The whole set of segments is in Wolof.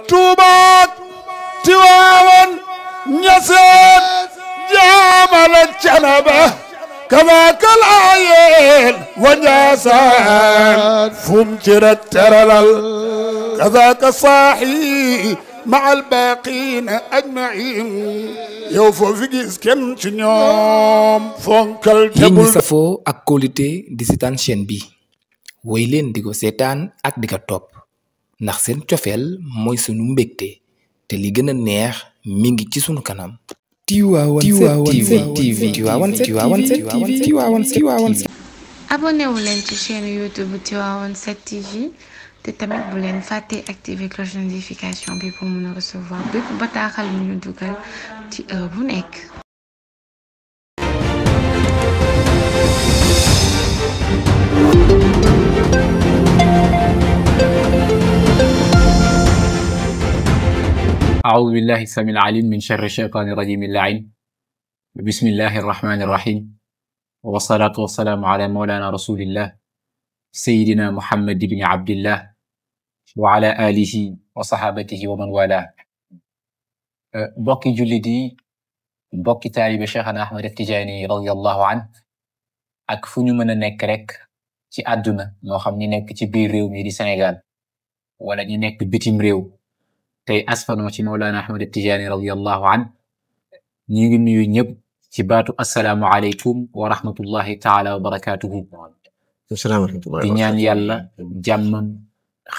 tuubaak tiwaawan ñaseen jaamal ak canaba kazaaka laayeen wa njaasaan fum ci rek teralal kazaaka saaxi ma al baaqiina ajmain yow foo fi gis kenn ci ñoom fonkal yéen ñi safoo ak kóolute di seetaan chaîne bi woy leen di ko seetaan ak di ko topp ndax seen cofeel mooy sunu mbégte te li gën a neex mi ngi ci sunu kanam. Tivaouane 7 TV. abonné wu leen ci chaîne YouTube Tivaouane 7 TV te tamit bu leen fàtte activer cloche de notification bi pour mën a recevoir bépp bataaxal bu ñu dugal ci heure bu nekk. أعوذ بالله السميع العليم من شر الشيطان الرجيم اللعين بسم الله الرحمن الرحيم والصلاة والسلام على مولانا رسول الله سيدنا محمد بن عبد الله وعلى آله وصحابته ومن والاه بوكي جلدي بوكي تالي شيخنا أحمد التجاني رضي الله عنه ak fu ñu mën a nekk rek ci àdduna moo xam ñi nekk ci biir réew mi di Sénégal wala ñi nekk bitim réew tey asfanoo ci Mawlana Ahmad Tijaani radiyallahu an ñi ngi nuyu ñëpp ci baatu assalaamu aleykum wa rahmatullahi taala wa barakatuhu di ñaan yàlla jàmmam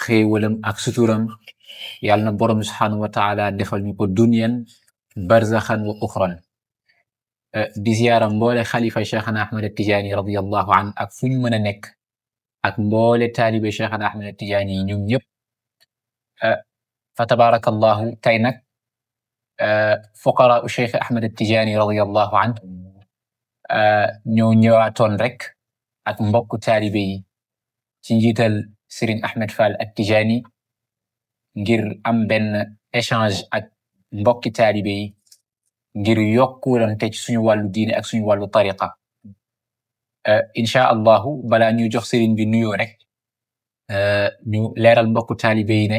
xéewalam ak suturam yàlla na borom subhaanahu wa taala defal ñu ko dunyan barzaxan wa uxran di ziyaara mboole xalifa Cheikhana Ahmad Tijaani radiyallahu an ak fu ñu mën a nekk ak mboole taalibe Cheikhana Ahmad Tijaani yi ñoom ñëpp fa tabarakallahu tey nag fuqaraa Cheikh Ahmad Tijaani radiyallahu anhu ñoo ñëwaatoon rek ak mbokku taalibe yi ci njiital Serigne Ahmed Fall Tijaani ngir am benn échange ak mbokki taalibe yi ngir yokkulante ci suñu wàllu diine ak suñu wàllu tariqa insha allahu balaa ñu jox Serigne bi nuyoo rek ñu leeral mbokku taalibe yi ne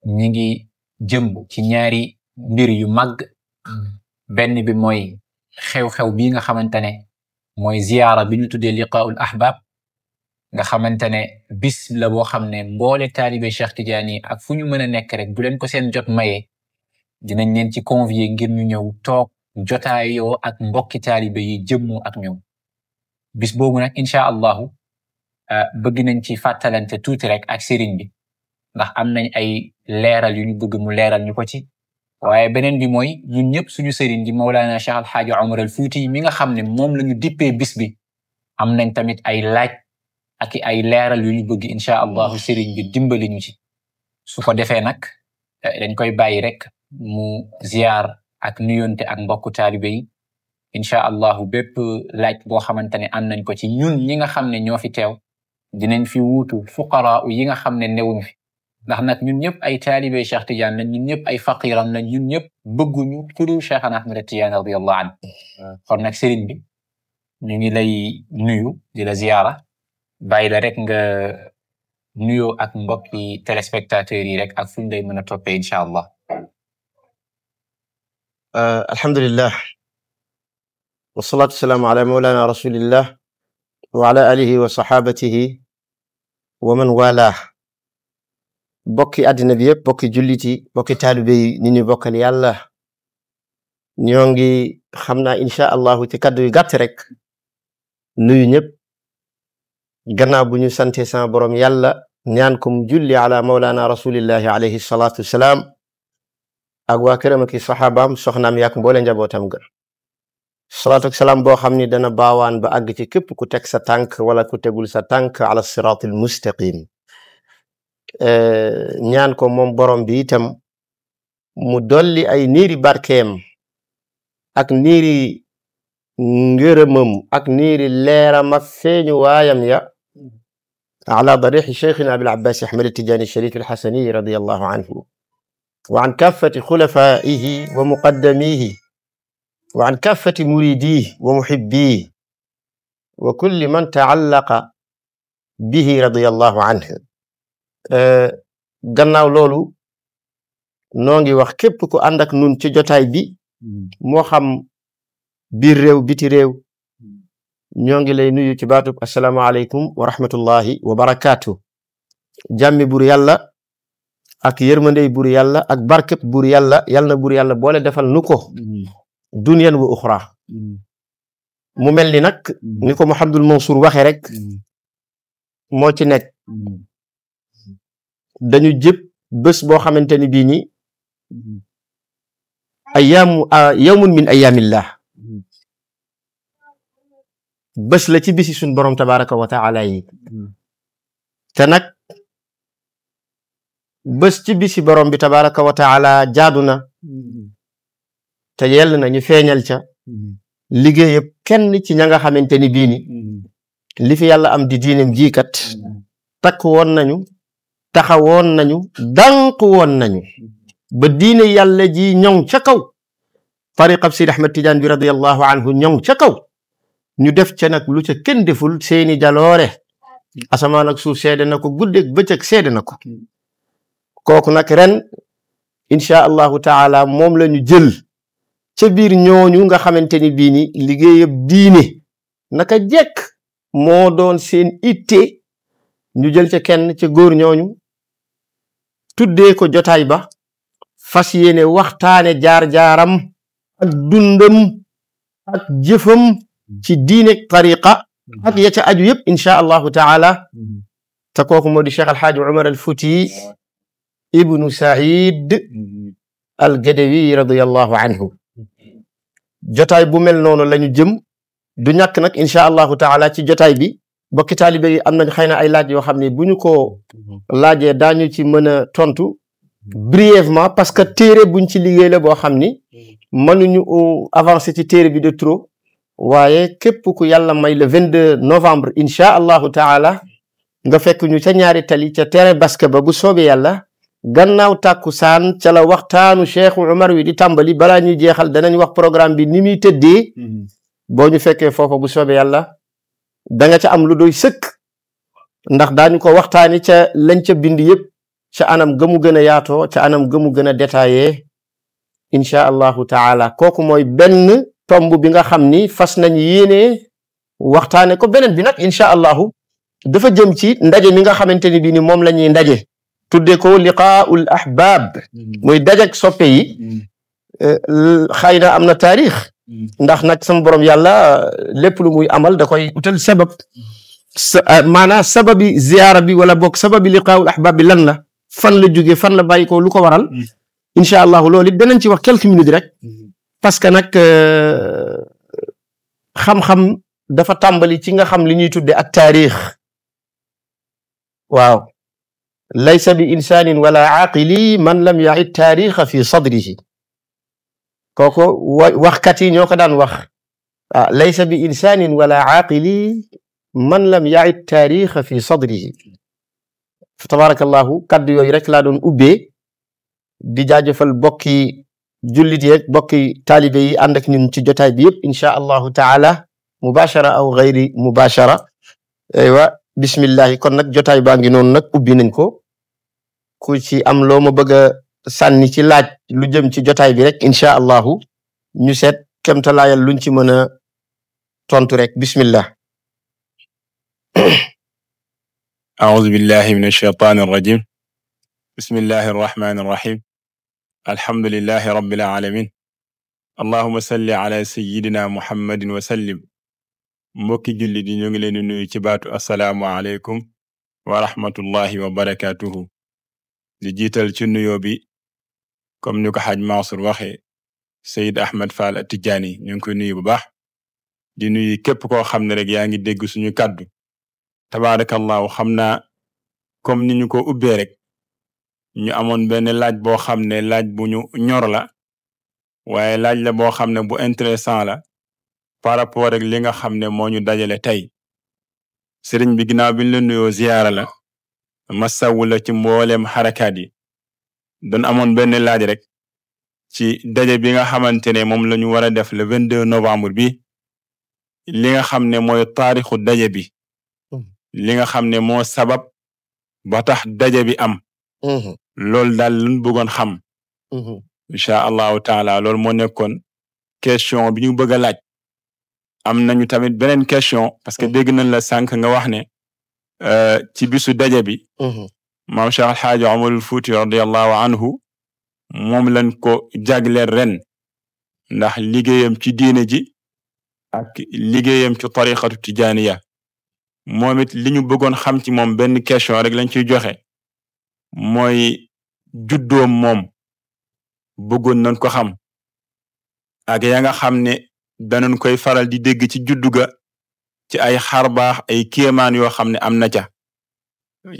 ñi ngi jëm ci ñaari mbir yu mag benn bi mooy xew-xew bii nga xamante ne mooy ziyaara bi ñu tuddee liqaa'ul ahbab nga xamante ne bis la boo xam ne mboole taalibe Cheikh Tidiane ak fu ñu mën a nekk rek bu leen ko seen jot maye dinañ leen ci convier ngir ñu ñëw toog jotaayoo ak mbokki taalibe yi jëmmoo ak ñoom bis boobu nag incha allahu bëgg nañ ci fàttalante tuuti rek ak sëriñ bi ndax am nañ ay leeral yu ñu bëgg mu leeral ñu ko ci waaye beneen bi mooy ñun ñëpp suñu sëriñ di Mawlana Cheikh Al Hadj Omar Al Fouti mi nga xam ne moom la ñu dippee bis bi am nañ tamit ay laaj ak ay leeral yu ñu bëgg incha allahu sëriñ bi dimbali ñu ci su ko defee nag dañ koy bàyyi rek mu ziyaar ak nuyonte ak mbokku taalibe yi incha allahu bépp laaj boo xamante ne am nañ ko ci ñun ñi nga xam ne ñoo fi teew dinañ fi wuutu fuqaraa yi nga xam ne newuñ fi ndax nag ñun ñëpp ay taalibe Cheikh Tidiane lañ ñun ñëpp ay faqiram lañ ñun ñëpp bëgguñu turu Cheikhana Ahmad Tidiane radiyallahu anhu kon nag sëriñ bi ñu ngi lay nuyu di la ziyaara bàyyi la rek nga nuyoo ak mbokki téléspectateurs yi rek ak fuñ lay mën a toppee incha allah. alhamdulillah wasalaatu wasalaamu ala mawlana rasulillah wa ala alihi wa sahabatihi wa man wala bokki àddina bi yëpp bokki julliti bokki taalibe yi ni ñu bokkal yàlla ñoo ngi xam naa incha allahu ci kaddu yu gàtt rek nuyu ñëpp gannaaw bu ñu sante sama borom yàlla ñaan ko mu julli ala mawlana rasulillahi alayhi salatu wasalaam ak waa këram ak saxaabaam soxnaam yak mboole njabootam ga salaatu ak salaam boo xam ni dana baawaan ba àgg ci képp ku teg sa tànk wala ku tegul sa tànk ala siraatil mustaqim ñaan ko moom borom bi itam mu dolli ay niiri barkeem ak niiri ngërëmam ak niiri leeram ak feeñu waayam ya ala darixi cheikhina abil abbas ahmad tijani sharif alxasani radiyallahu anhu wa an kaffati xulafaihi wa muqaddamihi wa an kaffati muridihi wa muhibbihi wa kulli man taallaqa bihi radiyallahu anhu gannaaw loolu noo ngi wax képp ku ànd ak nun ci jotaay bi moo xam biir réew biti réew ñoo ngi lay nuyu ci baatub assalaamu aleykum wa rahmatullahi wa barakaatu. jàmmi bur yàlla ak yërmandey bur yàlla ak barkeb bur yàlla yal na bur yàlla boole defal nu ko dunyan wa uxra. mu mel ni nag ni ko Mouhamadul Mansour waxee rek moo ci nekk dañu jëpp bés boo xamante ni bii ni yawmun min ayaamillah bés la ci bisi suñ borom tabaraka wa taala yi te nag bés ci bisi borom bi tabaraka wa taala jaadu na te yell na ñu feeñal ca liggéeyëb kenn ci ña nga xamante ni bii ni li fi yàlla am di diinem jiikat takk woon nañu taxawoon nañu dànq woon nañu ba diine yàlla ji ñoŋ ca kaw tariqab Sidi Ahmad Tidiane bi radiyallahu anhu ñoŋ ca kaw ñu def ca nag lu ca kenn deful seeni jaloore asamaan ak suuf seede na ko guddeeg bëccëg seede na ko kooku nag ren insha allahu taala moom la ñu jël ca biir ñooñu nga xamante ni bii ni liggéeyab diine naka jekk moo doon seen itte ñu jël ca kenn ca góor ñooñu tuddee ko jotaay ba fas yéene waxtaane jaar-jaaram ak dundam ak jëfam ci diine tariqa ak ya ca aju yëpp insha allahu taala te kooku moo di Cheikh Alxaaji Umar al Fuuti ibnu Saïd al Gadawi radiyallahu anhu jotaay bu mel noonu lañu jëm du ñàkk nag insha allahu taala ci jotaay bi bokki taalibe yi am nañ xëy na ay laaj yoo xam ne bu ñu ko laajee daañu ci mën a tontu brièvement parce que téere buñ ci liggéey la boo xam ni mënuñu avancer ci téere bi de trop waaye képp ku yàlla may le 22 novembre insha allahu taala nga fekk ñu ca ñaari tali ca terrain basket ba bu soobee yàlla gannaaw tàkkusaan ca la waxtaanu Cheikh Umar wi di tàmbali balaa ñuy jeexal danañ wax programme bi ni muy tëddee boo ñu fekkee foofa bu soobee yàlla da nga ca am lu doy sëkk ndax daañu ko waxtaani ca lañ ca bind yëpp ca anam gëmu gën a yaatoo ca anam gëmu gën a détaillé insha allahu taala kooku mooy benn tomb bi nga xam ni fas nañ yéene waxtaane ko beneen bi nag insha allahu dafa jëm ci ndaje mi nga xamante ni bii ni moom la ñuy ndaje tudde ko liqaa'ul ahbab muy dajak soppe yi xëy na am na taarix ndax nag sama borom yàlla lépp lu muy amal da koy utal sabab maanaam sababi ziyaara bi wala boog sababi liqaa'ul ahbab bi lan la fan la jóge fan la bàyyi ko lu ko waral incha allahu loolu it danañ ci wax quelques minutes rek parce que nag xam-xam dafa tàmbali ci nga xam li ñuy tudde ak taarix waaw laysa bi insaanin wala aaqili man lam ya'i taarixa fi sadrihi kooku waxkat yi ñoo ko daan wax laysa bi insaanin wala aaqili man lam ya'i taarixa fi sadrihi tabarakallahu kaddu yooyu rek laa doon ubbee di jaajëfal bokki jullit yeeg bokki taalibe yi ànd ak ñun ci jotaay bi yëpp insha allahu taala mubashara aw gayri mubashara aywa bismillahi kon nag jotaay baa ngi noonu nag ubbi nañ ko ku ci am loo ma bëgg a sànni ci laaj lu jëm ci jotaay bi rek insha allahu ñu seet kemtalaayal luñ ci mën a tontu rek bismillah أعوذ بالله من الشيطان الرجيم بسم الله الرحمن الرحيم الحمد لله رب العالمين اللهم صل على سيدنا محمد وسلم mbokki julli di ñu ngi leen di nuyu ci baatu assalaamu aleykum wa rahmatullahi wa barakatuhu di jiital ci nuyoo bi comme ni ko xaaj Mansour waxe Seyid Ahmed Fall At-Tidjani ñu ngi koy nuyu bu baax di nuyu képp koo xam ne rek yaa ngi dégg suñu kàddu tabaarakallahu xam naa comme ni ñu ko ubbee rek ñu amoon benn laaj boo xam ne laaj bu ñu ñor la waaye laaj la boo xam ne bu intéressant la par rapport ak li nga xam ne moo ñu dajale tey sëriñ bi ginnaaw bi ñu la nuyoo ziyaara la masawu la ci mbooleem xarakaat yi doon amoon benn laaj rek ci daje bi nga xamante ne moom la ñu war a def le 22 novembre bi li nga xam ne mooy taarixu daje bi li nga xam ne moo sabab ba tax daje bi am loolu daal luñ bëggoon xam incha allahu taala loolu moo nekkoon question bi ñu bëgg a laaj am nañu tamit beneen question parce que dégg nañ la sànq nga wax ne ci bisu daje bi maam Cheikh Alxaaji Omarul Fuuti radiallahu anhu moom lañ ko jagleel ren ndax liggéeyam ci diine ji ak liggéeyam ci tariqatu tijaaniya moom it li ñu bëggoon xam ci moom benn question rek lañ ciy joxe mooy juddoom moom bëggoon nañ ko xam ak ya nga xam ne danañ koy faral di dégg ci juddu ga ci ay xarbaax ay kéemaan yoo xam ne am na ca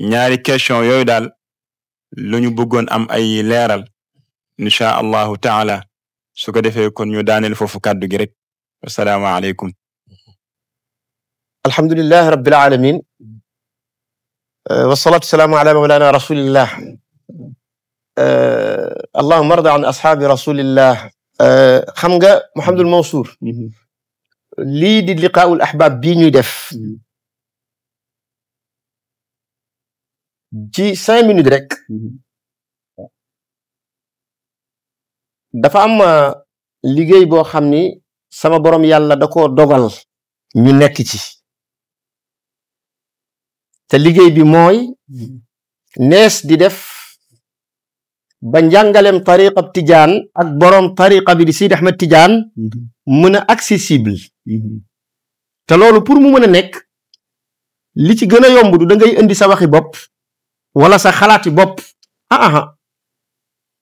ñaari question yooyu daal lu ñu bëggoon am ay leeral incha allahu taala su ko defee kon ñu daaneel foofu kàddu gi rek assalaamu aleykum alhamdulillahi rabbil alamin wassalatu wasalaamu ala mawlana rasulillah allahumma arda an ashaabi rasulillah xam nga Mouhamadul Mansour lii di liqaa'ul ahbaab bii ñuy def ci 5 minutes rek dafa am liggéey boo xam ni sama borom yàlla da ko dogal ñu nekk ci te liggéey bi mooy nees di def ba njàngalem tariqa tijaan ak borom tariqa bi di Sidi Ahmed Tijaan mën a accessible te loolu pour mu mën a nekk li ci gën a yomb du da ngay indi sa waxi bopp wala sa xalaati bopp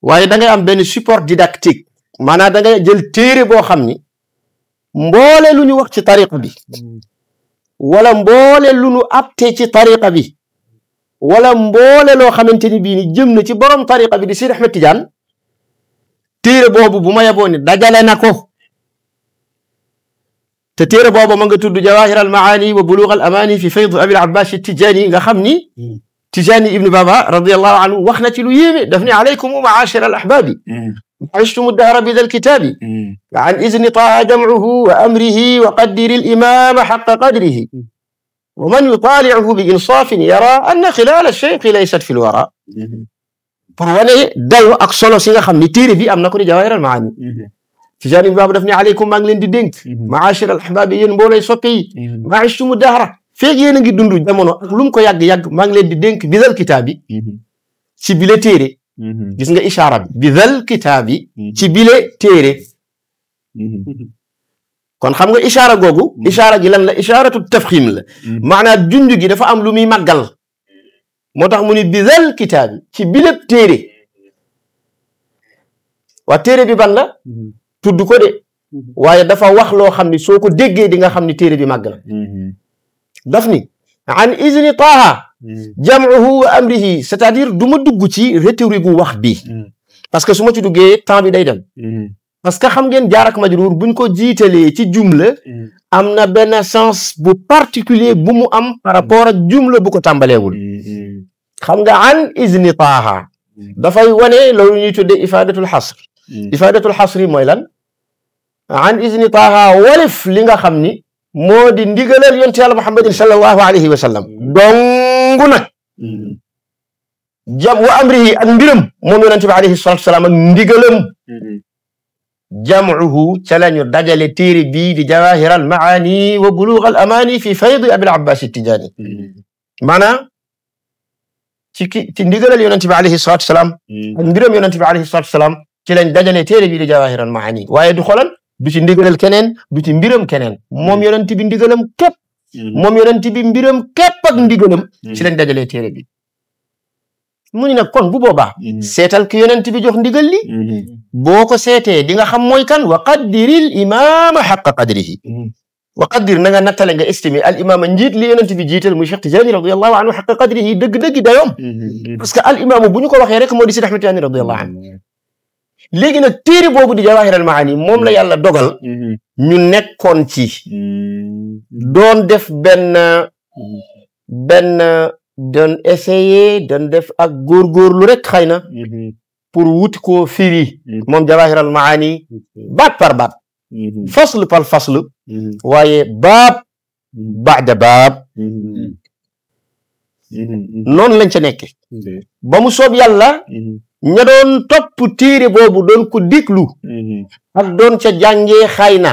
waaye da ngay am benn support didactique maanaam da ngay jël téere boo xam ni mboole lu ñu wax ci tariqa bi wala mboole lu ñu apte ci tariqa bi wala mboole loo xamante ni bii ni jëm na ci borom tariqa bi di Sidi Ahmed Tidiane téere boobu bu ma yeboo ni dajale na ko te téere boobu ma nga tudd Jawahir al Maani wa Bulugh al Amani fi fayd Abil Abbas Tijani nga xam ni Tijani ibnu Baba radiyallahu anhu wax na ci lu yéeme daf ni alaykum ma'ashira al ahbabi عشتم الدهر بذا الكتاب عن إذن طه جمعه وأمره وقدر الإمام حق قدره ومن يطالعه بإنصاف يرى أن خلال الشيخ ليست في الوراء فروانا دايو أكسولو سيغا خمني تيري بي أم نكوني جواهر المعاني تجاني باب دفني عليكم مانغلين دي دينك معاشر الأحباب ينبولي سوقي ما عشتم الدهر فيك ينغي دندو جامونو أكلوم كو يغ مانغلين دي دينك بذا الكتاب سيبيلي تيري gis nga ishaara bi dhal kitaabi ci bile téere kon xam nga ishaara googu ishaara gi lan la ishaaratu tafxim la maanaam junj gi dafa am lu muy màggal moo tax mu ni bi dhal kitaabi ci bile téere waa téere bi ban la tudd ko de waaye dafa wax loo xam ni soo ko déggee di nga xam ni téere bi màgg la daf ni an izni taaha jam'uhu wa amrihi c'est-à-dire du ma dugg ci rhétorique gu wax bi parce que su ma ci duggee temps bi day dem parce que xam ngeen jaar ak majruur buñ ko jiitalee ci jumla am na benn sens bu particulier bu mu am par rapport ak jumla bu ko tàmbaleewul xam nga an izni taaha dafay wane loolu ñuy tuddee ifadatul xasr ifadatul xasri mooy lan an izni taaha walif li nga xam ni moo di ndigalal yonent Yàlla Muhammadin sallallahu alayhi wa sallam dongu nag jam wa amrihi ak mbiram moom yonent bi alayhi salatu wasalaam ak ndigalam jam'uhu ca lañu dajale téere bii di Jawahir al Maani wa Bulugh al Amani fi fayd Abil Abbas Tijani maanaam ci ndigalal yonent bi alayhi salatu wasalaam ak mbiram yonent bi alayhi salatu wasalaam ci lañ dajale téere bii di Jawahir al Maani waaye du xoolal du ci ndigalal keneen du ci mbiram keneen moom yonent bi ndigalam képp moom yonent bi mbiram képp ak ndigalam ci lañ dajalee téere bi mu ni nag kon bu boobaa seetal ki yonent bi jox ndigal li boo ko seetee di nga xam mooy kan wa qaddiril imaama xaqa qadrihi wa qaddir na nga nattale nga estimé al imaama njiit li yonent bi jiital muy Cheikh Tidiane radiyallahu anhu xaqa qadrihi dëgg-dëgg dayoom parce que al imaamu bu ñu ko waxee rek moo di Sidi Ahmed Tidiane radiyallahu anhu léegi nag téere boobu di Jawahir al Maani moom la yàlla dogal ñu nekkoon ci doon def doon essayer doon def ak góorgóorlu rek xëy na pour wuti koo firi moom Jawahir al Maani baat par baat fasl par fasl waaye baab baada baab noonu lañ ca nekke ba mu soob yàlla ña doon topp téere boobu doon ko déglu ak doon ca jàngee xay na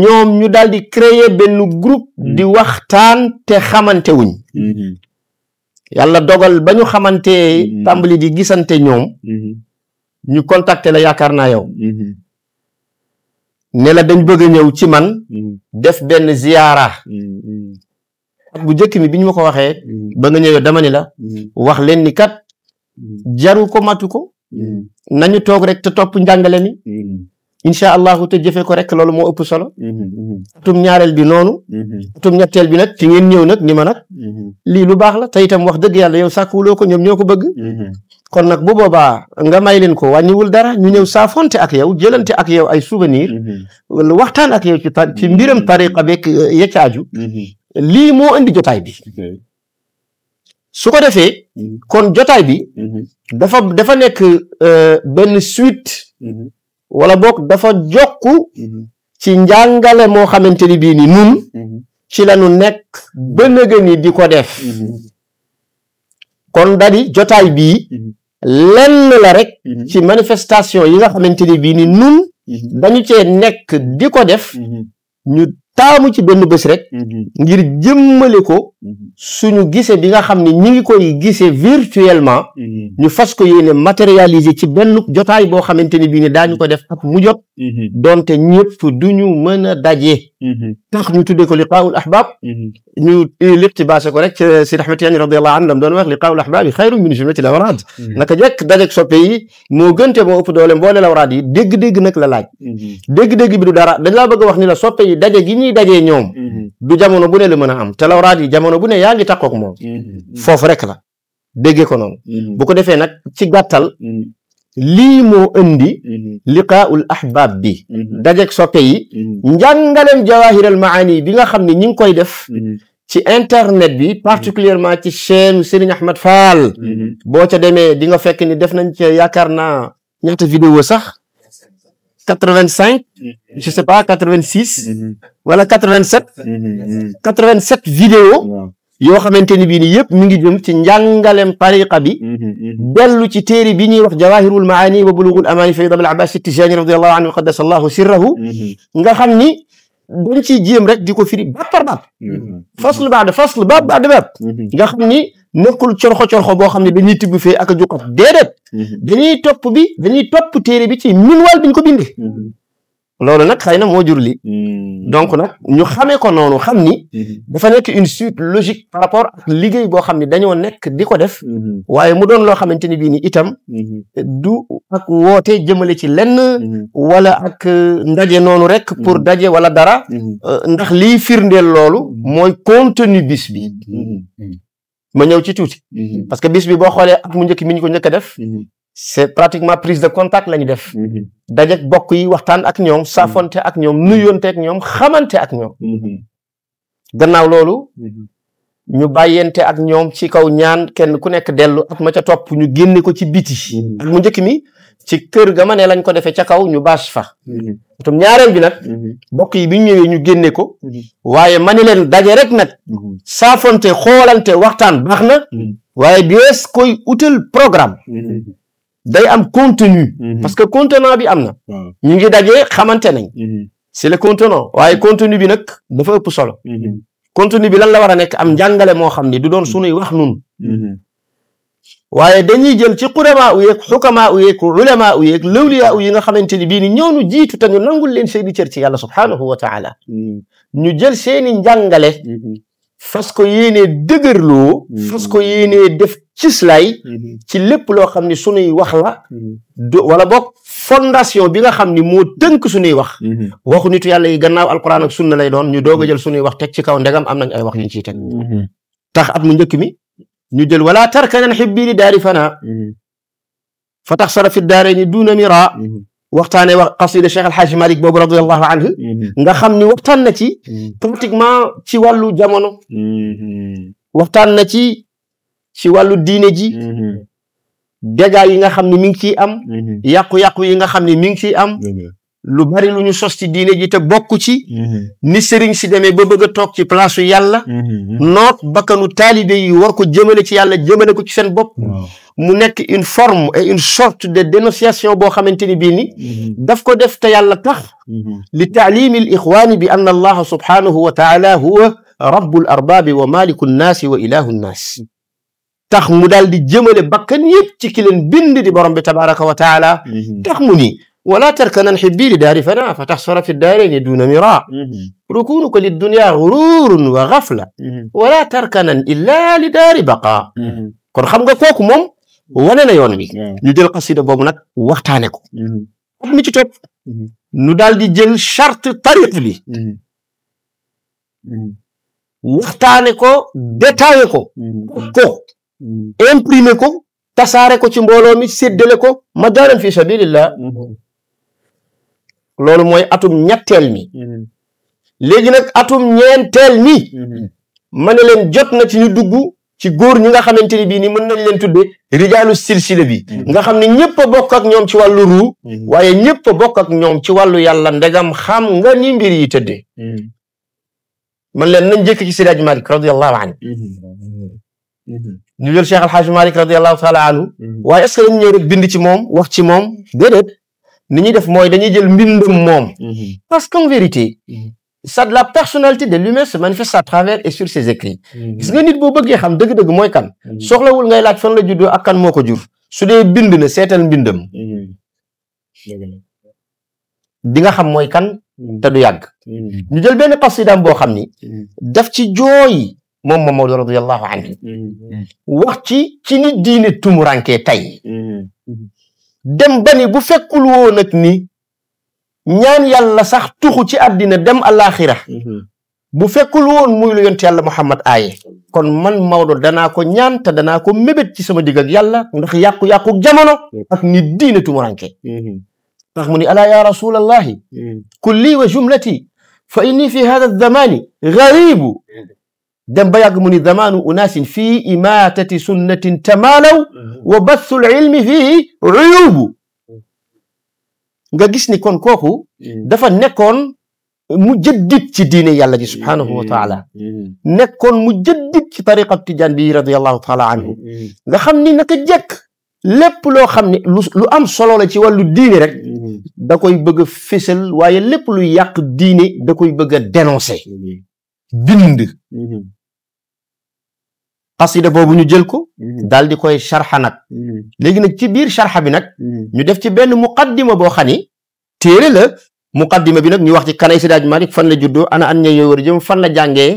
ñoom ñu daal di créer benn groupe di waxtaan te xamante wuñ yàlla dogal ba ñu xamante tàmbali di gisante ñoom ñu contacté la yaakaar naa yow ne la dañ bëgg a ñëw ci man def benn ziyaara bu njëkk mi bi ñu ma ko waxee ba nga ñëwee dama ni la wax leen ni kat jaru ko matu ko nañu toog rek te topp njàngale mi incha allahu te jëfee ko rek loolu moo ëpp solo atum ñaareel bi noonu atum ñetteel bi nag ci ngeen ñëw nag ni ma nag lii lu baax la te itam wax dëgg yàlla yow sàkkuwuloo ko ñoom ñoo ko bëgg kon nag bu boobaa nga may leen ko wàññiwul dara ñu ñëw saafonte ak yow jëlante ak yow ay souvenir waxtaan ak yow ci mbiram tariqa beeg ya ca aju lii moo indi jotaay bi su ko defee kon jotaay bi dafa nekk benn suite wala boog dafa jokku ci njàngale moo xamante ni bii ni nun ci lañu nekk ba nëga ni di ko def kon dadi jotaay bii lenn la rek ci manifestation yi nga xamante ni bii ni nun dañu cee nekk di ko def ñu taamu ci benn bés rek ngir jëmmale ko suñu gise bi nga xam ne ñi ngi koy gise virtuellement ñu fas ko yéene matérialiser ci benn jotaay boo xamante ni bii ni daañu ko def ak mu jot donte ñëpp duñu mën a daje tax ñu tuddee ko liqaa'ul ahbab ñu liqtibaase ko rek ci Sidi Ahmed Tidiane radiyallahu anhu lam doon wax liqaa'ul ahbab xayrun min jumlatil awraad naka jekk dajek soppe yi moo gënte moo ëpp doole mboole lawraad yi dégg-dégg nag la laaj dégg-dégg bi du dara dañ laa bëgg a wax ni la soppe yi daje gi ñuy dajee ñoom du jamono bu ne la mën a am te lawraad yi jamono bu ne yaa ngi takkook moom foofu rek la déggee ko noonu bu ko defee nag ci gàttal lii moo indi liqaa'ul ahbab bi dajek soppe yi njàngalem jawahirul maani bi nga xam ne ñi ngi koy def ci internet bi particulièrement ci chaîne Serigne Ahmed Fall boo ca demee di nga fekk ni def nañ ca yaakaar naa ñaata vidéo sax 85 je sais pas 86 wala 87 87 vidéo yoo xamante ni bii ni yëpp mi ngi jëm ci njàngalem tariqa bi dellu ci téere bi ñuy wax jawahirul maani wa bulugul amani fi Abul Abbas Tijani radiyallahu anhu qaddasa allahu sirrahu nga xam ni dañ ciy jéem rek di ko firi baat par baat fasl baad fasl baat baad baat nga xam ni nekkul corxo boo xam ne dañuy tibb fee ak a juqat déedéet dañuy topp téere bi ci minwal biñ ko bindee loolu nag xëy na moo jur li donc nag ñu xamee ko noonu xam ni dafa nekk une suite logique par rapport ak liggéey boo xam ne dañoo nekk di ko def waaye mu doon loo xamante ni bii ni itam du ak woote jëmale ci lenn wala ak ndaje noonu rek pour daje wala dara ndax liy firndeel loolu mooy contenu bis bi ma ñëw ci tuuti parce que bis bi boo xoolee ak mu njëkk mi ñu ko njëkk a def c'est pratiquement prise de contact la ñu def dajek bokk yi waxtaan ak ñoom saafonte ak ñoom nuyonte ak ñoom xamante ak ñoom gannaaw loolu ñu bàyyente ak ñoom ci kaw ñaan kenn ku nekk dellu ak ma ca topp ñu génne ko ci biti ak mu njëkk mi ci kër ga ma ne lañ ko defee ca kaw ñu bâche fa tam ñaareel bi nag bokk yi bi ñu ñëwee ñu génne ko waaye ma ni leen daje rek nag saafonte xoolante waxtaan baax na waaye dees koy utal programme day am contenu parce que contenant bi am na ñu ngi dajee xamante nañ c'est le contenant waaye contenu bi nag dafa ëpp solo contenu bi lan la war a nekk am njàngale moo xam ni du doon sunuy wax nun waaye dañuy jël ci quramaa u yeeg xukamaa u yeeg ulamaa u yeeg lawliyaa u yi nga xamante ni bii ni ñoonu jiitu te ñu nangul leen seeni cër ci yàlla subhaanahu wa taala ñu jël seeni njàngale fas ko yéenee dëgërloo fas ko yéenee def cislaay ci lépp loo xam ni sunuy wax la wala boog fondation bi nga xam ni moo tënk sunuy wax waxu nitu yàlla yi gannaaw alquran ak sunna lay doon ñu doog a jël sunuy wax teg ci kaw ndegam am nañ ay wax ñu ciy teg tax at mu njëkk mi ñu jël wala tarkanan xibbi li daari fana fa tax sara fi daarayni duuna mira waxtaane wax qasida Cheikh Alhaaj Malik boobu radiyallahu anhu nga xam ni waxtaan na ci pratiquement ci wàllu jamono waxtaan na ci wàllu diine ji dégâts yi nga xam ne mi ngi ciy am yàqu-yàqu yi nga xam ne mi ngi ciy am lu bari lu ñu sos ci diine ji te bokku ci ni sëriñ si demee ba bëgg a toog ci place yàlla noot bakkanu taalibe yi war ko jëmale ci yàlla jëmale ko ci seen bopp mu nekk une forme et une sorte de dénonciation boo xamante ni bii ni daf ko def te yàlla tax li taalimi al ixwaani bi anna allaha subhanahu wa taala huwa rabbul arbaabi wa maliku nnaasi wa ilahu nnaas tax mu daal di jëmale bakkan yëpp ci ki leen bind di borom bi tabaraka wa taala tax mu ni ولا تركنن حبي لدار فنا فتحصر في الدارين دون مراء ركونك للدنيا غرور وغفلة ولا تركنن إلا لدار بقاء kon xam nga kooku moom wane na yoon wi ñu jël xasida boobu nag waxtaane ko ak mi ci topp ñu daal di jël charte tariq bi waxtaane ko détaillé ko imprimé ko tasaare ko ci mbooloo mi séddale ko majaalan fi sabilillah loolu mooy atum ñetteel mi léegi nag atum ñeenteel mi ma ne leen jot na ci ñu dugg ci góor ñi nga xamante ni bii ni mën nañ leen tudde rijaalu silsila bi nga xam ne ñëpp a bokk ak ñoom ci wàllu ruu waaye ñëpp a bokk ak ñoom ci wàllu yàlla ndegam xam nga ni mbir yi tëddee man leen nañ jëkk ci Seydi Hadji Malick radiyallahu anhu ñu jël Cheikh Al Hadj Malick radiyallahu taala anhu waaye est-ce que dañu ñëw rek bind ci moom wax ci moom déedéet ni ñuy def mooy dañuy jël mbindum moom parce qu'en vérité ça la personnalité de l'humain se manifeste à travers et sur ses écrits gis nga nit boo bëggee xam dëgg-dëgg mooy kan soxlawul ngay laaj fan la juddoo ak kan moo ko jur su dee bind na seetal mbindam di nga xam mooy kan te du yàgg ñu jël benn xasidaam boo xam ni daf ci jooy moom Mamadou radiyallahu anhu wax ci ni diine tumuranke tey dem ba ni bu fekkul woon ak ni ñaan yàlla sax tuxu ci àddina dem alaxira bu fekkul woon muy lu yonent yàlla Muhammad aaye kon man Maodo danaa ko ñaan te danaa ko mébét ci sama digg ak yàlla ndax yàqu-yàqu jamono ak ni diine tumuranke tax mu ni alaa ya rasulallahi kulli wa jumlati fa inni fi hada zamani garibu dem ba yàgg mu ni zamaanu unaasin fii imaatati sunnatin tamaalaw wa bathul ilmi fii uyubu nga gis ni kon kooku dafa nekkoon mu jëddit ci diine yàlla ji subhaanahu wa taala nekkoon mu jëddit ci tariqa tijaan bi radiyallahu taala anhu nga xam ni naka jekk lépp loo xam ne lu am solo la ci wàllu diine rek da koy bëgg a fésal waaye lépp lu yàq diine da koy bëgg a dénoncer bind xasida boobu ñu jël ko daal di koy sharxa nag léegi nag ci biir sharxa bi nag ñu def ci benn muqaddima boo xam ni téere la muqaddima bi nag ñu wax ci kanay Seydi Hadji Malick fan la juddoo ana an ñe war a jëm fan la jàngee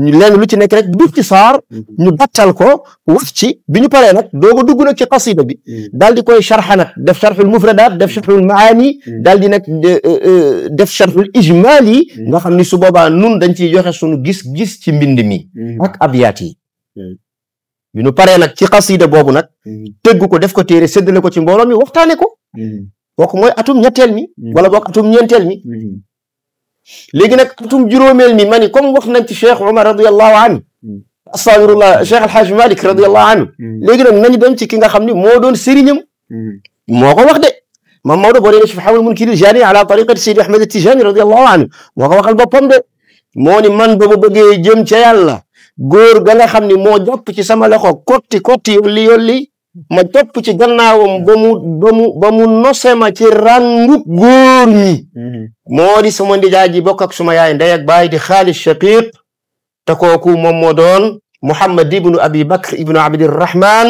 ñu leen lu ci nekk rek du ci saar ñu battal ko wax ci bi ñu paree nag dooga dugg nag ci xasida bi daal di koy sharxa nag def sharxul mufradaat def sharxul maani daal di nag def sharxul ijmaali nga xam ni su boobaa nun dañ ciy joxe sunu gis-gis ci mbind mi ak abyaat yi bi ñu paree nag ci xasida boobu nag tëgg ko def ko téere séddale ko ci mbooloo mi waxtaane ko kooku mooy atum ñetteel mi wala boog atum ñeenteel mi léegi nag atum juróomeel mi ma ni comme wax nañ ci Cheikh Omar radiyallahu anhu astaghfirullah Cheikh Al Hadj Malick radiyallahu anhu léegi nag nañu dem ci ki nga xam ni moo doon sëriñam moo ko wax de mam Maodo boo dee ci Fathul Munkiri Jaani ala tariqati Seydi Ahmed Tijani radiyallahu anhu moo ko waxal boppam de moo ni man ba mu bëggee jëm ca yàlla góor ga nga xam ni moo jàpp ci sama loxo kotti yolli ma topp ci gannaawam ba mu nose ma ci rangu góor ñi moo di sama ndijaay ji bokk ak suma yaay ndey ak baay di Xaalid Shaqiq te kooku moom moo doon Muhammad ibnu Abi Bakr ibnu Abdirrahman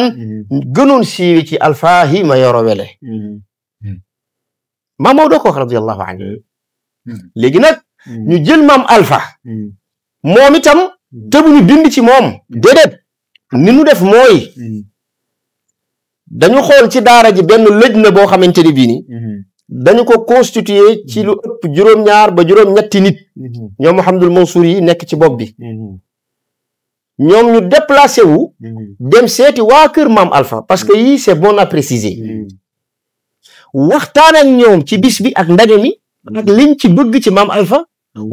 gënoon siiwi ci alfaahi ma yoro wele maam Maodo ko wax radiyallahu anhu léegi nag ñu jël maam Alpha moom itam te bu ñu bind ci moom déedéet ni nu def mooy dañu xool ci daara ji benn lëj na boo xamante ni bii ni dañu ko constitué ci lu ëpp juróom-ñaar ba juróom-ñetti nit ñoom Mouhamadul Mansour yi nekk ci bopp bi ñoom ñu déplacé wu dem seeti waa kër maam Alpha parce que yii c'est bon à préciser waxtaan ak ñoom ci bis bi ak ndaje mi ak liñ ci bëgg ci maam Alpha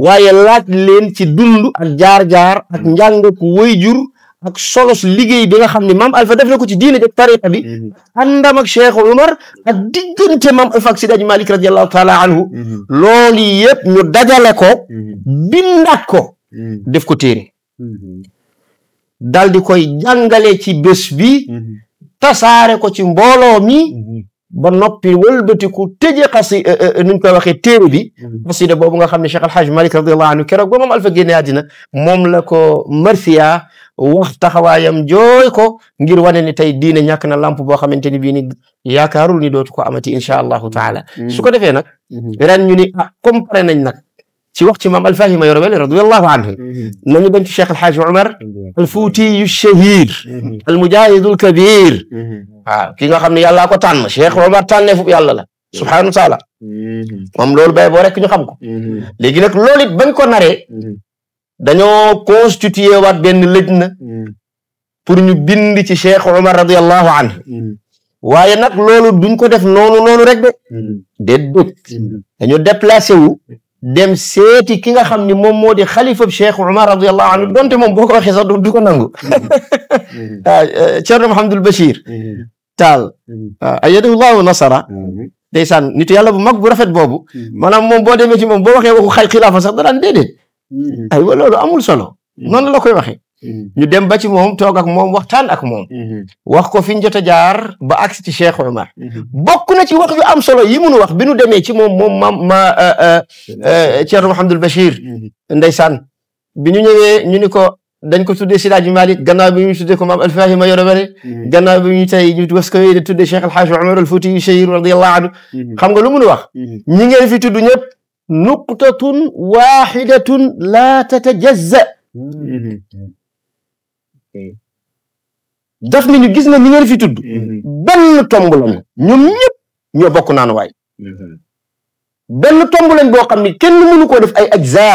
waaye laaj leen ci dund ak jaar-jaar ak njàng ku wayjur ak solos liggéey bi nga xam ne maam Alpha def na ko ci diine ak tariqa bi àndam ak Cheikh Omar ak diggante maam Alpha ak Seydi Hadji Malick radiyallahu taala anhu loolu yëpp ñu dajale ko bindaat ko def ko téere dal di koy jàngale ci bés bi tasaare ko ci mbooloo mi ba noppi wëlbatiku tëje nuñ koy waxee téere bi xasida boobu nga xam ne Cheikh Alhaaj Malick radiyallahu anhu keroog ba maam Alpha génne àddina moom la ko marsiya wax taxawaayam jooy ko ngir wane ni tey diine ñàkk na lamp boo xamante ni bii ni yaakaarul ni dootu ko amati insha allahu taala su ko defee nag ren ñu ni comme pare nañ nag ci wax ci maam Alfahima Yoro Wele radiyallahu anhu nañu dem ci Cheikh Alhaaj Omar Alfuutiyu Shahir Almujahidul Kabir waaw ki nga xam ne yàllaa ko tànn Cheikh Omar tànneefu yàlla la subhaanahu wa taala moom loolu bay boo rek ñu xam ko léegi nag loolu it bañ ko naree dañoo constitué waat benn lëjna pour ñu bind ci Cheikh Omar radiyallahu anhu waaye nag loolu duñ ko def noonu rek de déedéet dañoo déplacé wu dem seeti ki nga xam ni moom moo di xalifa Cheikh Omar radiyallahu anhu donte moom boo ko waxee sax du ko nangu Thierno Mouhamadul Bachir Taal ayyadahu llahu nasara ndeysaan nitu yàlla bu mag bu rafet boobu maanaam moom boo demee ci moom boo waxee waxu xilaafa sax danaan déedéet aywa loolu amul solo noonu la koy waxee ñu dem ba ci moom toog ak moom waxtaan ak moom wax ko fi ñu jot a jaar ba agsi ci Cheikh Omar bokk na ci wax yu am solo yi munu wax bi nu demee ci moom Thierno Mouhamadul Bachir ndeysaan bi ñu ñëwee ñu ni ko dañ ko tuddee Seydi Hadji Malick gannaaw bi ñu tuddee ko maam Alfahima Yoro Wele gannaaw bi ñu tey ñu was ko wéy tuddee Cheikh Alhaaj Omar Alfuutiyu Shahir radiyallahu anhu xam nga lu munu wax ñi ngeen fi tudd ñëpp nuqtatun wahidatun la tatajazza daf ni ñu gis na ñi ngeen fi tudd benn tomb lañu ñoom ñëpp ñoo bokk naan waay benn tomb lañ boo xam ni kenn mënu koo def ay ajza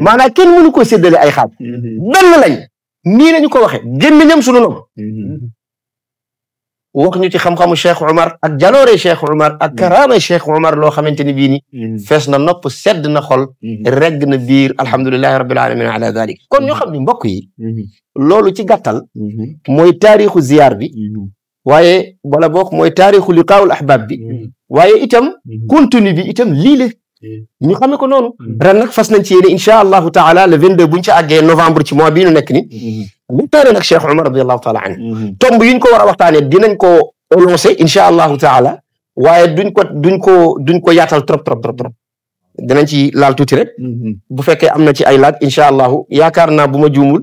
maanaam kenn mënu koo séddale ay xaaj benn lañ nii lañu ko waxe gémmiñam sunu nopp wax ñu ci xam-xamu Cheikh Omar ak jaloore Cheikh Omar ak karaama Cheikh Omar loo xamante ni bii ni fees na nopp sedd na xol regg na biir alhamdulillahi rabbil alamin ala dalik kon ñoo xam ni mbokk yi loolu ci gàttal mooy taarixu ziyaar bi waaye wala boog mooy taarixu liqaa'ul ahbab bi waaye itam contenu bi itam lii la ñu xamee ko noonu ren nag fas nañ ci yéene insha allahu taala le 22 buñ ci àggee novembre ci mois bii ñu nekk ni waxtaanee nag Cheikh Omar radiyallahu taala anhu tomb yi ñu ko war a waxtaanee dinañ ko énoncé insha allahu taala waaye duñ ko yaatal trop dinañ ci laal tuuti rek bu fekkee am na ci ay laaj insha allahu yaakaar naa bu ma juumul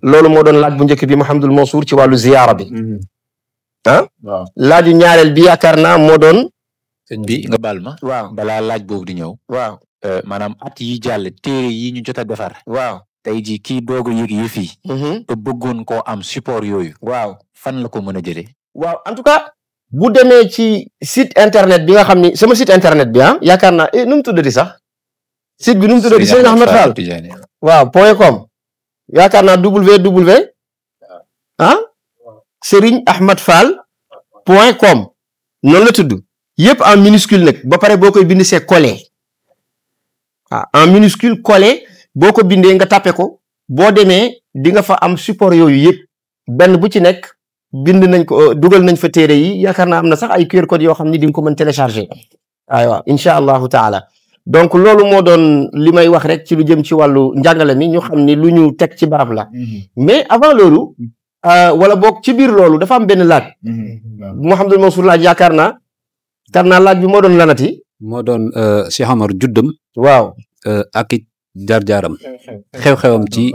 loolu moo doon laaj bu njëkk bi Mouhamadul Mansour ci wàllu ziyaara bi laaju ñaareel bi yaakaar naa moo doon sëñ bi nga baal ma waaw balaa laaj boobu di ñëw waaw maanaam at yi jàll téere yi ñu jot a defar waaw tey jii kii doog a yëg yëf yi te bëggoon koo am support yooyu waaw fan la ko mën a jëlee waaw en tout cas bu demee ci site internet bi nga xam ni sama site internet bi yaakaar naa nu mu tuddati sax site bi nu mu tuddati Serigne Ahmed Fall waaw .com yaakaar naa www Serigne Ahmed Fall .com noonu la tudd yëpp en minuscule nag ba pare boo koy bind c'est collé en minuscule collé boo ko bindee nga tapé ko boo demee di nga fa am support yooyu yëpp benn bu ci nekk bind nañ ko dugal nañ fa téere yi yaakaar naa am na sax ay QR code yoo xam ni di nga ko mën télécharger aywa incha allahu taala donc loolu moo doon li may wax rek ci lu jëm ci wàllu njàngale mi ñu xam ni lu ñu teg ci barab la mais avant loolu wala boog ci biir loolu dafa am benn laaj Mouhamadul Mansour laaj yaakaar naa laaj bi moo doon lanati moo doon Cheikh Omar juddam waaw ak it jaar-jaaram xew-xewam ci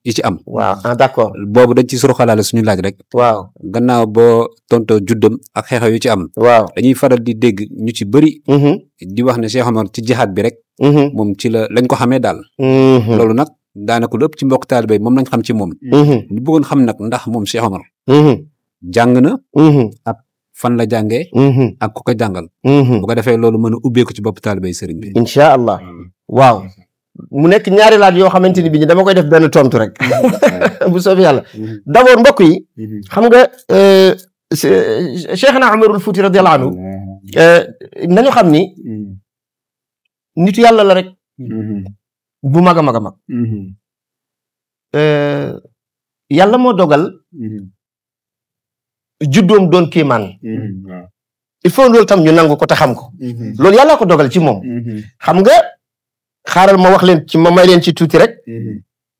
yi ci am waaw d'accord boobu dañ ci suruxalaale suñu laaj rek waaw gannaaw boo tontoo juddam ak xew-xew yu ci am waaw dañuy faral di dégg ñu ci bëri di wax ne Cheikh Omar ci jihaad bi rek moom ci lañ ko xamee daal loolu nag daanaka lu ëpp ci mbokk taalibe moom lañ xam ci moom ñu bëggoon xam nag ndax moom Cheikh Omar jàng na ak fan la jàngee ak ku ko jàngal bu ko defee loolu mën a ubbeeku ci bopp taalibe sëriñ bi incha allah waaw mu nekk ñaari laaj yoo xamante ni bi dama koy def benn tontu rek bu soobee yàlla d'abord mbokk yi xam nga Cheikhna Umarul Fuuti radiyallahu anhu nañu xam ni nitu yàlla la rek bu mag a mag a mag yàlla moo dogal juddoom doon kéemaan il faut loolu tam ñu nangu ko te xam ko loolu yàlla ko dogal ci moom xam nga xaaral ma wax leen ci ma may leen ci tuuti rek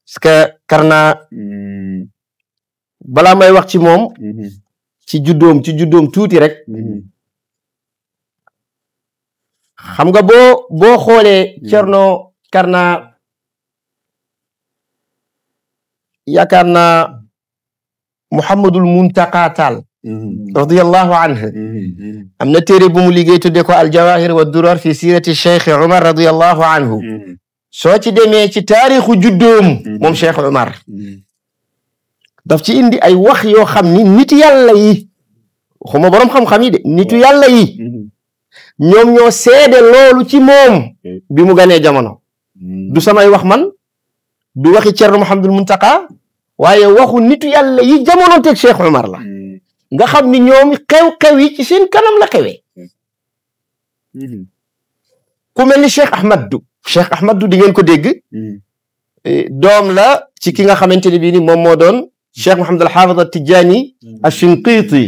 parce que Karna balaa may wax ci moom ci juddoom tuuti rek xam nga boo xoolee Cerno Karna yaakaar naa Muhammadul Muntaqa Taal radiyallahu anhu am na téere bu mu liggéey tudde ko aljawahir wa durar fi sirati Cheikh Umar radiyallahu anhu soo ci demee ci taarixu juddoom moom Cheikh Umar daf ci indi ay wax yoo xam ni nit yàlla yi xuma boroom xam-xam yi de nitu yàlla yi ñoom ñoo seede loolu ci moom bi mu ganee jamono du samay wax man du waxi Cerno Muhammadul Muntaqa waaye waxu nitu yàlla yi jamono teg Cheikh Umar la nga xam ni ñoom xew-xew yi ci seen kanam la xewee ku mel ni Cheikh Ahmad du di ngeen ko dégg doom la ci ki nga xamante ne bii ni moom moo doon Cheikh Mohammed al-Hafiz at-Tijani ash-Shinqiti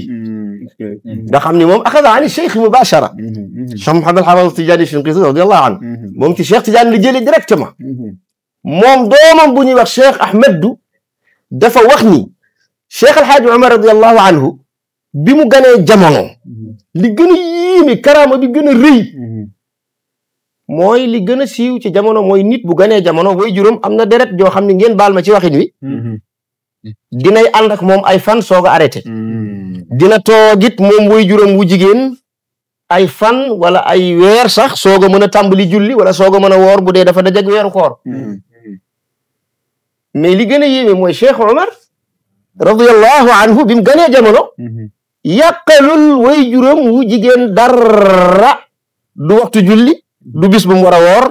nga xam ni moom axada ani Cheikh mubashara Cheikh Mohammed al-Hafiz at-Tijani ash-Shinqiti radiyallahu anhu moom ci Cheikh Tidiane la jëlee directement moom doomam bu ñuy wax Cheikh Ahmadu dafa wax ni Cheikh Alhaaji Umar radiyallahu anhu bi mu ganee jamono li gën a yéeme karaama bi gën a rëy mooy li gën a siiw ci jamono mooy nit bu ganee jamono way juróom am na deret joo xam ne ngeen baal ma ci waxin wi dinay ànd ak moom ay fan soog a arrêté dina toogit moom way juróom wu jigéen ay fan wala ay weer sax soog a mën a tàmbali julli wala soog a mën a woor bu dee dafa dajeg weeru koor mais li gën a yéeme mooy Cheikh Omar radiyallahu anhu bi mu ganee jamono yàqalul way juróom wu jigéen dara du waxtu julli du bis bu mu war a woor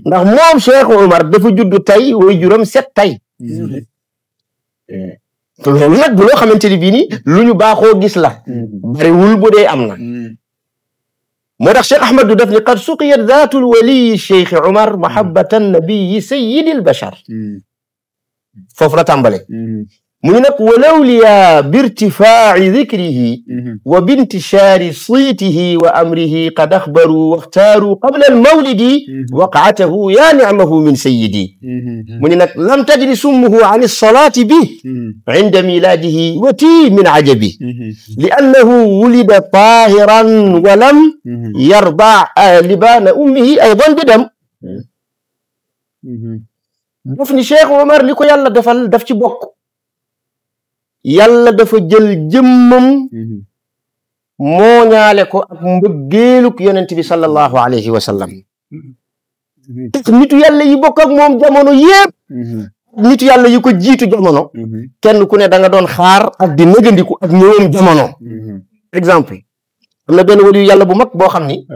ndax moom Cheikh Omar dafa juddu tey way juróom set tey loolu nag bu loo xamante ni bii ni lu ñu baaxoo gis la bariwul bu dee am na moo tax Cheikh Ahmadu daf ni qad suqiyat zaatul waliyi Cheikh Omar mahabbatan nabiyi sayyidil bashar foofu la tàmbale mu ngi nag walawliya birtifaaci dikrihi wa bintishaari siitihi wa amrihi qad axbaru waxtaaru qabla almawlidi waqaatahu yaa nicmahu min sayidi mu ni nag lam tajri summuhu an alsalaati bi cinda milaadihi wa tii min cajabi li annahu wulida taahiran wa lam yardac libaana ummihi aydan bidam daf ni Cheikh Omar li ko yàlla defal daf ci bokk yàlla dafa jël jëmmam mooñaale ko ak mbëggeeluk yonent bi sallallahu alayhi wa sallam te nitu yàlla yi bokk ak moom jamono yépp nitu yàlla yi ko jiitu jamono kenn ku ne da nga doon xaar ak di nëgandiku ak ñëwam jamono exemple am na benn waliyu yàlla bu mag boo xam ni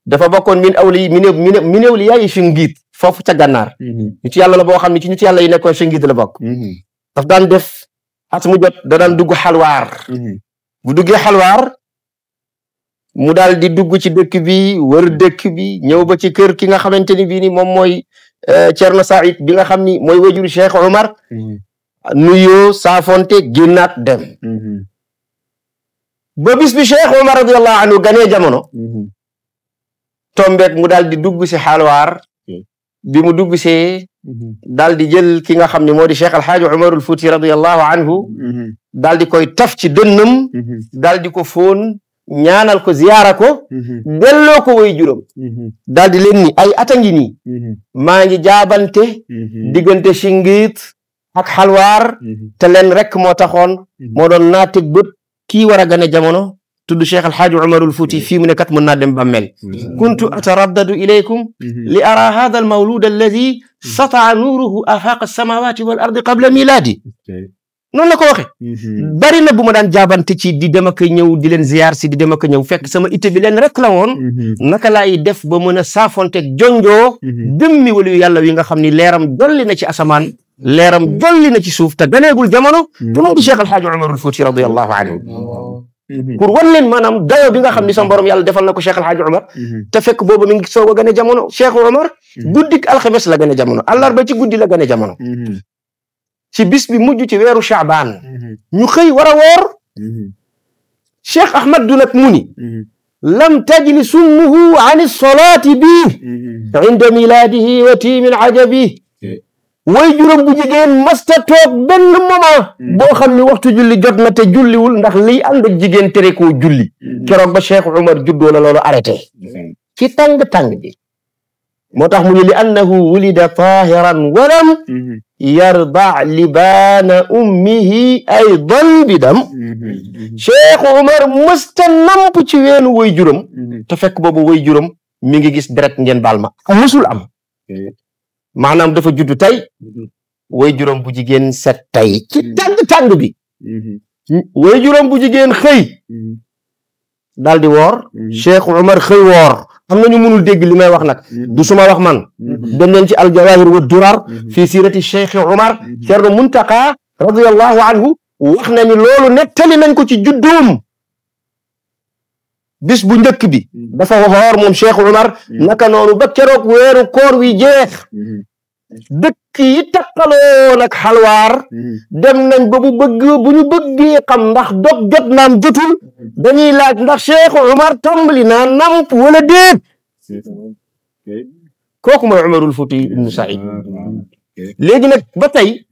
dafa bokkoon min awliyaa yi Shingiit foofu ca gànnaar nitu yàlla la boo xam ni ci nitu yàlla yi nekkoon Shingiit la bokk daf daan def at mu jot da daan dugg xalwaar bu duggee xalwaar mu daal di dugg ci dëkk bi wër dëkk bi ñëw ba ci kër ki nga xamante ni bii ni moom mooy Cerno Saïd bi nga xam ni mooy wajuru Cheikh Omar nuyoo saafonte génnaat dem ba bis bi Cheikh Omar radiyallahu anhu ganee jamono tombeek mu daal di dugg si xalwaar bi mu dugg see daal di jël ki nga xam ne moo di Cheikh Alxaaji Umarul Fuuti radiyallahu anhu daal di koy taf ci dënnam daal di ko fóon ñaanal ko ziyaara ko delloo ko way juróom daal di leen ni ay ata ngi nii maa ngi jaabante diggante Shingiit ak xalwaar te leen rek moo taxoon moo doon naa teg bët kii war a gane jamono tudd Cheikh Alxaaji Umarul Fuuti fii mu ne kat mën naa dem ba mel kuntu ataraddadu ilaykum li ara hada al mawlud alladi sataa nuuruhu afaaq alsamawati wal ardi qabla milaadi noonu la ko waxe bari na bu ma daan jaabante ci di dem ak ñëw di leen ziyaar si di dem ak ñëw fekk sama itte bi leen rek la woon naka laay def ba mën a saafonteeg jonjoo dëmmi waliyu yàlla wi nga xam ni leeram dolli na ci asamaan leeram dolli na ci suuf te ganeegul jamono te moo di Cheikh Alxaaji Umarul Fuuti radiyallahu anhu pour wan leen maanaam dayo bi nga xam ni sama borom yàlla defal na ko Cheikh Alhaaji Omar te fekk boobu mi ngi soog a gane jamono Cheikh Omar guddik alxames la gane jamono àllarba ci guddi la gane jamono ci bis bi mujj ci weeru Shaabaan ñu xëy war a woor Cheikh Ahmad du nag mu ni lam tajli summuhu an solaati bi inda milaadihi wa tiimin ajabi way juróom bu jigéen masta toog benn moment boo xam ni waxtu julli jot na te julliwul ndax liy ànd ak jigéen tere koo julli keroog ba Cheikh Umar juddoo la loolu arrêté ci tàng-tàng bi moo tax mu ni li annahu wulida tahiran walam yarda libaana ummihi aydan bidam Cheikh Umar mësta namp ci weenu way juróom te fekk boobu way juróom mi ngi gis deret ngeen baal ma mësul am maanaam dafa juddu tey way juróom bu jigéen set tey ci tàng-tàng bi way juróom bu jigéen xëy daal di woor Cheikh Umar xëy woor am nañu mënul dégg li may wax nag du suma wax man dem leen ci aljawahir wa durar fi sirati Cheikh Umar Cerno Muntaqa radiyallahu anhu wax na ni loolu nettali nañ ko ci juddoom bis bu njëkk bi dafa woor moom Cheikh Umar naka noonu ba keroog weeru koor wi jeex dëkk yi takkaloon ak xalwaar dem nañ ba bu ñu bëggee xam ndax dog jot naam jotul dañuy laaj ndax Cheikh Umar tàmbali naa namp wala déet kooku mooy Umarul Fuuti ibnu Saïd léegi nag ba tey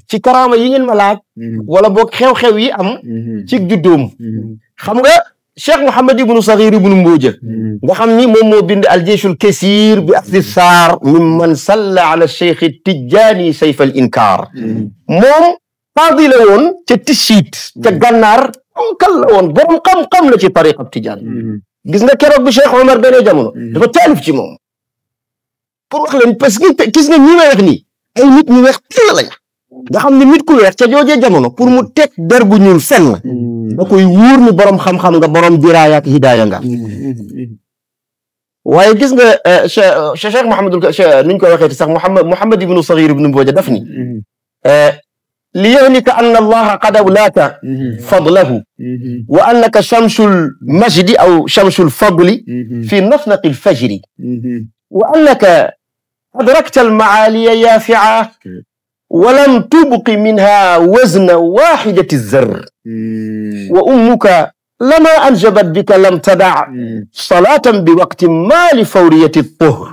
ci karaama yi ngeen ma laaj wala boog xew-xew yi am ci juddoom xam nga Cheikh Mouhamed ibnu Saghir ibnu Mbooja nga xam ni moom moo bind aljeyshul kasiir bi axdi saar mimman salla ala Cheikh Tijjaani sayf al inkaar moom qaadi la woon ca Tishiit ca gànnaar kal la woon borom xam-xam la ci tariqa Tijaan gis nga keroog bi Cheikh Omar benee jamono dafa taalif ci moom pour wax leen parce que gis nga ñi may wax nii ay nit ñu weex teel lañ nga xam ne nit ku weex ca joojee jamono pour mu teg der bu ñuul fenn da koy wóor ni borom xam-xam nga borom diraaya ak hidaaya nga waaye gis nga Cheikh Mouhamadul nuñ koy waxeeti sax Mouhamed ibnu Saghir ibnu Mbooja daf ni li yahnika anna allaha qad awlaaka fadlahu wa annaka shamsul majdi aw shamsul fadli fi nafnaqi alfajri wa annaka adrakta almaaliya yaafi'a ولم تبق منها وزن واحدة الزر وأمك لما أنجبت بك لم تدع صلاة بوقت ما لفورية الطهر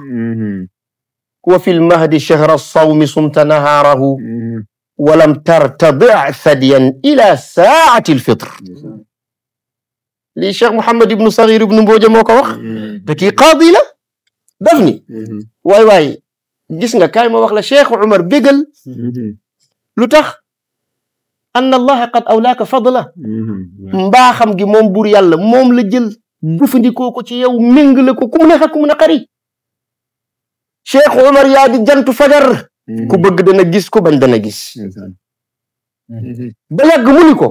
وفي المهد شهر الصوم صمت نهاره ولم ترتضع ثديا إلى ساعة الفطر لي شيخ محمد بن صغير بن Mbooja moo ko wax te kii qaadi la daf ni waay gis nga kaay ma wax la Cheikh Umar bégal lu tax anna allaha qad awlaaka fadla mbaaxam gi moom buur yàlla moom la jël jëfandikoo ko ci yow méngale ko ku mu neex ak ku mu naqari Cheikh Umar yaa di jantu fajar ku bëgg dana gis ku bañ dana gis ba yàgg mu ni ko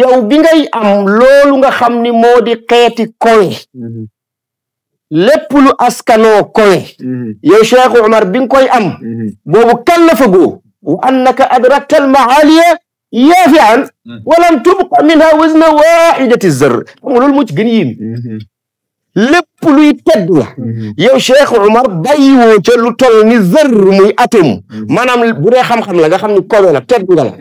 yow bi ngay am loolu nga xam ni moo di xeeti kowe lépp lu askanoo kowe yow Cheikh Umar bi nga koy am boobu kallafa goo wa annaka adrakta almaaliya yaafian walam tubqa minha wazna waxidati zarr xam nga loolu moo ci gën yéen lépp luy tedd la yow Cheikh Umar bàyyiwoo ca lu toll ni zarr muy atome maanaam bu dee xam-xam la nga xam ni kowe la tedd nga la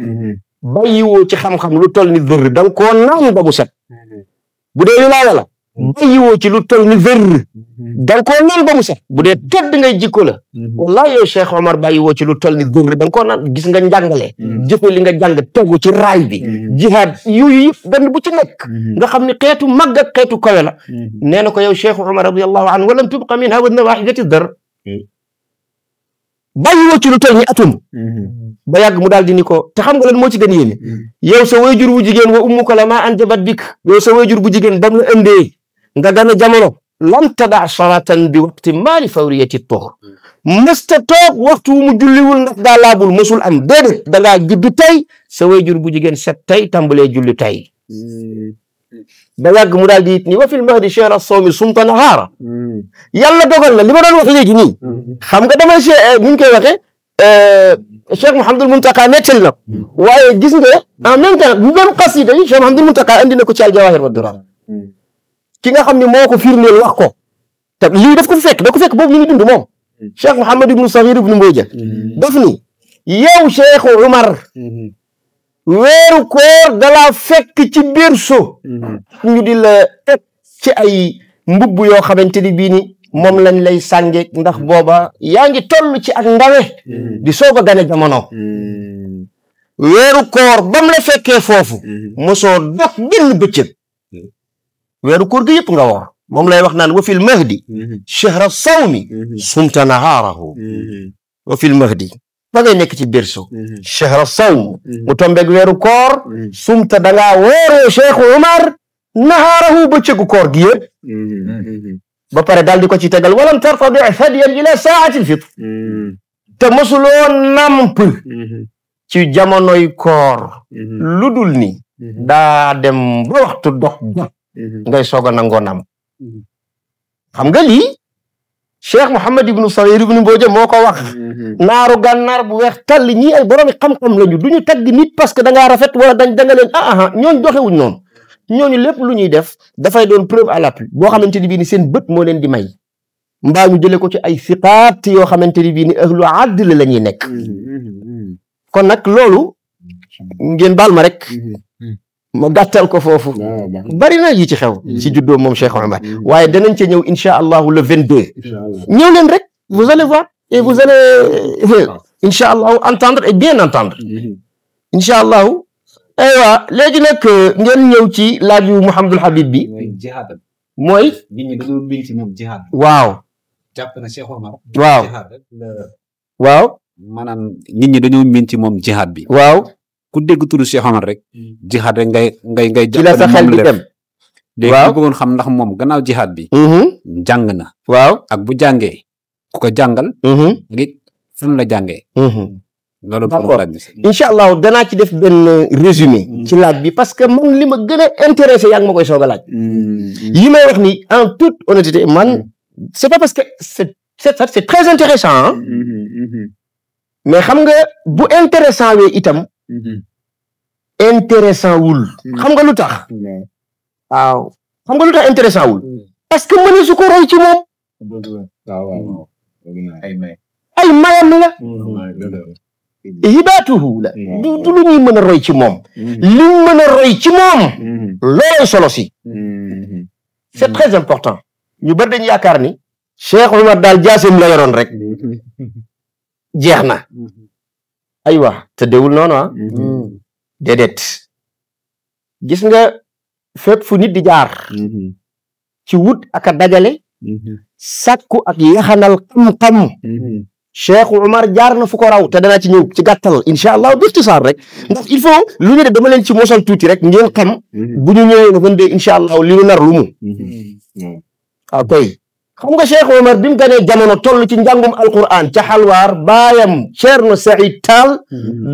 bàyyiwoo ci xam-xam lu toll ni zarr da nga koo naan ba mu set bu dee wilaaya la bàyyiwoo ci lu toll ni zarr da nga koo naan ba mu set bu dee tedd ngay jikko la wallahi yow Cheikh Omar bàyyiwoo ci lu toll ni zarr da nga koo naan gis nga njàngale jëfe li nga jàng tegu ci raay bi jihaad yooyu yëpp benn bu ci nekk nga xam ni xeetu màgg ak xeetu kawe la nee na ko yow Cheikh Omar radiyallahu anhu walam tubqa minha wazna wahidati zarr bàyyiwoo ci lu toll ni atum ba yàgg mu daal di ni ko te xam nga lan moo ci gën yéene yow sa wayjur bu jigéen wa ummuka lama anjabat bik yow sa wayjur bu jigéen bam la ëmbee nga gën a jamono lam tada salatan bi waqti ma li fawriyati tuhr mësta toog waxtu wu mu julliwul ndax daa laabul mësul am déedéet da ngaa judd tey sa wayjur bu jigéen set tey tàmbalee julli tey ba yàgg mu daal di it ni wa fil mahdi shahra sawmi sumta nahaara yàlla dogal na li ma doon wax léegi nii xam nga damay ni ñu koy waxee Cheikh Mouhamadul Muntaqa nettali na waaye gis nga en même temps même xasida yi Cheikh Mouhamadul Muntaqa andi na ko ci al-Jawahir wa Durar ki nga xam ne moo ko firndeel wax ko te lii daf ko fekk boobu mi ngi dund moom Cheikh Mouhamed ibnu Saghir ibnu Mbooja daf ni yow Cheikh Umar weeru koor dala fekk ci berceau ñu di la teg ci ay mbubb yoo xamante ni bii ni moom lañ lay sànge ndax booba yaa ngi toll ci ak ndawe di soog a gane jamono weeru koor bam la fekkee foofu mosoo dox benn bëccëg weeru koor gi yëpp nga woor moom lay wax naan wa fil mahdi shahra sawmi sumta nahaarahu wa fil mahdi ba ngay nekk ci berceau shahra sawm mu tombeeg weeru koor sumta dangaa wooree Cheikh Umar nahaarahu bëccëgu koor gi yëpp ba pare daal di ko ci tegal walam tartadi hadiyan ila saati lfitr te mosuloo namp ci jamonoy koor lu dul ni daa dem ba waxtu dog jot ngay soog a nangoo nam xam nga lii Cheikh Mouhamed ibnu Sawir ibnu Mbooja moo ko wax naaru gànnaar bu weex tàll ñii ay boroomi xam-xam lañu duñu tagg nit parce que da ngaa rafet wala da nga leen ñooñ doxewuñ noonu ñooñu lépp lu ñuy def dafay doon preuve à l'appui boo xamante ni bii ni seen bët moo leen di may mbaa ñu jëlee ko ci ay siqaat yoo xamante ni bii ni ahlu adl la ñuy nekk kon nag loolu ngeen baal ma rek ma gàttal ko foofu bari na yi ci xew ci juddoo moom Cheikh Omar waaye danañ ca ñëw incha allahu le 22 ñëw leen rek vous allez voir et vous allez incha allahu entendre et bien entendre incha allahu aywa léegi nag ngeen ñëw ci laaju Mouhamadul Habib bi mooy nit ñi dañoo miin ci moom jihaad waaw jàpp na Cheikh Omar waaw waaw maanaam nit ñi dañoo miin ci moom jihaad bi waaw ku dégg turu Cheikh Omar rek jihaad rek ngay ci la sa xel di dem léegi ku bëggoon xam ndax moom gannaaw jihaad bi jàng na waaw ak bu jàngee ku ko jàngal ngi fan la jàngee loolu d'accord incha allah danaa ci def benn résumé ci laaj bi parce que man li ma gën a intéressé yaa ngi ma koy soog a laaj yi may wax ni en toute honnêteté man c'est pas parce que c'est très intéressant hein mais xam nga bu intéressant wee itam intéressant wul xam nga lu tax waaw xam nga lu tax intéressant wul parce que mëne su ko roy ci moom ay mayam la hibaatuhu la du lu ñuy mën a roy ci moom li mën a roy ci moom loolay solo si c'est très important ñu bari dañu yaakaar ni Cheikh Omar daal jaasim la yoroon rek jeex na aywa te déwul noonu déedéet gis nga fépp fu nit di jaar ci wut ak a dajale sàkku ak yaxanal xam-xam Cheikh Omar jaar na fu ko raw te danaa ci ñëw ci gàttal incha allah bixtisaar rek ndax il faut lu ñu de dama leen ci mosal tuuti rek ngeen xam bu ñu ñëwee na fan de incha allah li ñu nar lu mu waaw koy xam nga Cheikh Omar bi mu ganee jamono toll ci njàngum alquran ca xalwaar baayam Ceerno Saïd Taal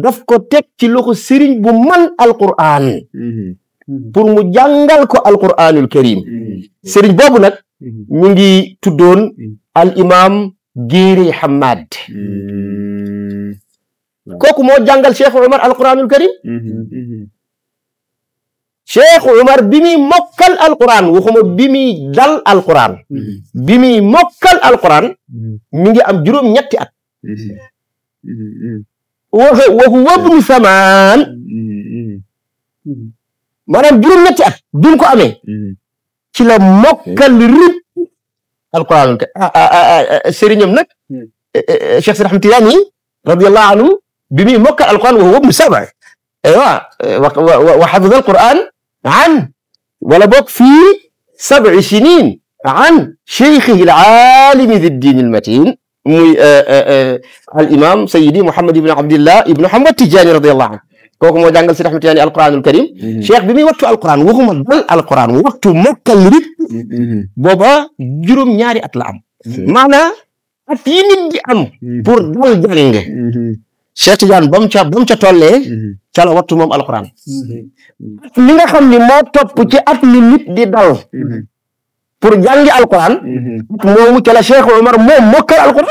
daf ko teg ci loxo sëriñ bu man alquran pour mu jàngal ko alquranul karim sëriñ boobu nag ñu ngi tuddoon al imam Géeri Hamad kooku moo jàngal Cheikh Omar alquranul karim Cheikh Omar bi muy mokkal alquran waxuma bi muy dal alquran bi muy mokkal alquran mi ngi am juróom-ñetti at wa huwa ibnu samaan maanaam juróom-ñetti at bi mu ko amee ci la mokkal rib alquran sëriñam nag Cheikh Sidi Ahmed Tidiane radiyallahu anhu bi muy mokkal alquran wa huwa ibnu sab'a wa xafida alquran عن ولا بوك في 7 سنين عن شيخه العالم ذي الدين المتين الإمام سيدي محمد بن عبد الله ابن محمد التجاني رضي الله عنه كوكو مو جانغال سيدي احمد تجاني القرآن الكريم شيخ بمي وقت القرآن وهما دل القرآن وقت مكال ريب بابا جروم ñaari at la am maana at yi nit di am pour dal jàng Cheikh Tidiane bam ca tollee ca la wattu moom alquran li nga xam ni moo topp ci at mi nit di dal pour jàngi alquran moomu ca la Cheikh Omar moom mokkal alquran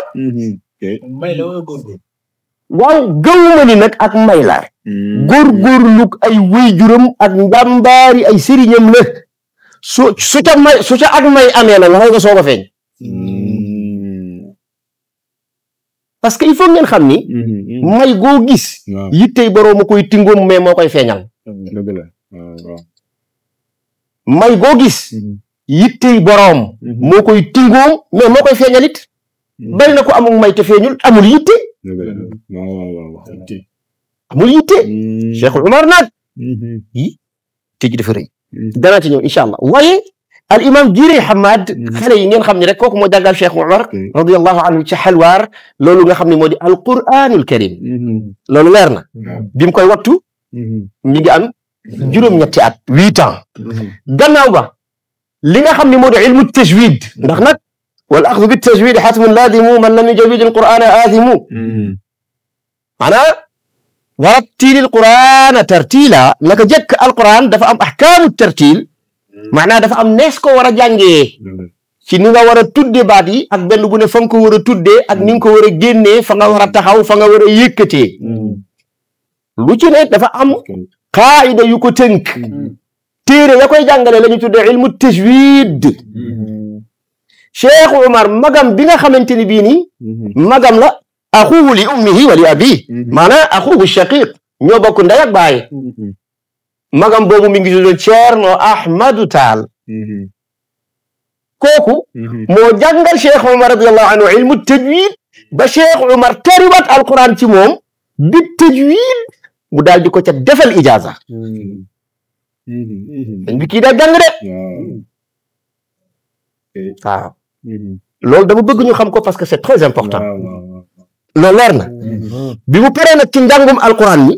waaw gëwuma ni nag ak may la góorgóorlug ay wéyjuram ak njàmbaari ay sëriñam la su ca ak may amee nag mooy nga soog a feeñ parce que il faut ngeen xam ni may goo gis yittey boroom a koy tingoom mais moo koy feeñal may goo gis yittey boroom moo koy tingoom mais moo koy feeñal it bari na ko amul may te feeñul amul yitte amul yitte Cheikh Umar nag te ji dafa rëy danaa ci ñëw incha allah waaye al imam Jiiri Hamad xale yi ngeen xam ne rek kooku moo jàngal Cheikh Umar radiyallahu anhu ci xalwaar loolu nga xam ne moo di alquranul karim loolu leer na bi mu koy wattu mi ngi am juróom-ñetti at 8 ans gannaaw ba li nga xam ne moo di ilmu tajwid ndax nag wal axdu bi tajwid xatmun laadimu man lam yujawid alqurana aathimu maanaam warattilil qurana tartila naka jëkk alquran dafa am ahkaamu tartil maanaam dafa am nees ko war a jàngee ci ni nga war a tudde baat yi ak benn bu ne fa nga ko war a tuddee ak ni nga ko war a génnee fa nga war a taxaw fa nga war a yëkkatee lu ci ne dafa am qaayida yu ko tënk téere ya koy jàngale la ñu tuddee ilmu tajwid Cheikh Umar magam bi nga xamante ni bii nii magam la axuhu li ummihi wa li abi maanaam axuhu shaqiq ñoo bokk ndey ak baay magam boobu mi ngi tuddoon Ceerno Ahmadu Taal kooku moo jàngal Cheikh Umar radiyallahu anhu ilmu tajwid ba Cheikh Umar tariwat alquran ci moom bi tajwid mu daal di ko ca defal ijaaza dañ bi kii daa jàng de waaw loolu dama bëgg ñu xam ko parce que c'est très important loolu leer na bi mu paree nag ci njàngum alquran mi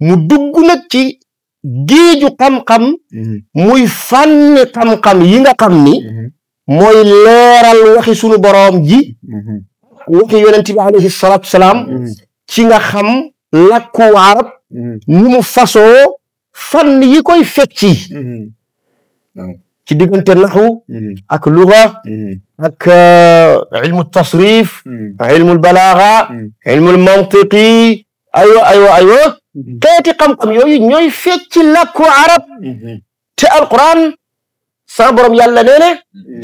mu dugg nag ci géeju xam-xam muy fànni xam-xam yi nga xam ni mooy leeral waxi sunu boroom ji waxi yonent bi alayhi salaatu salaam ci nga xam làkku arab ni mu fasoo fànn yi koy fecci ci diggante naxu ak luga ak ilmu tasrif ilmu balaaga ilmu mantiqi aywa xeeti xam-xam yooyu ñooy fecci làkku arab te alquran sa borom yàlla nee na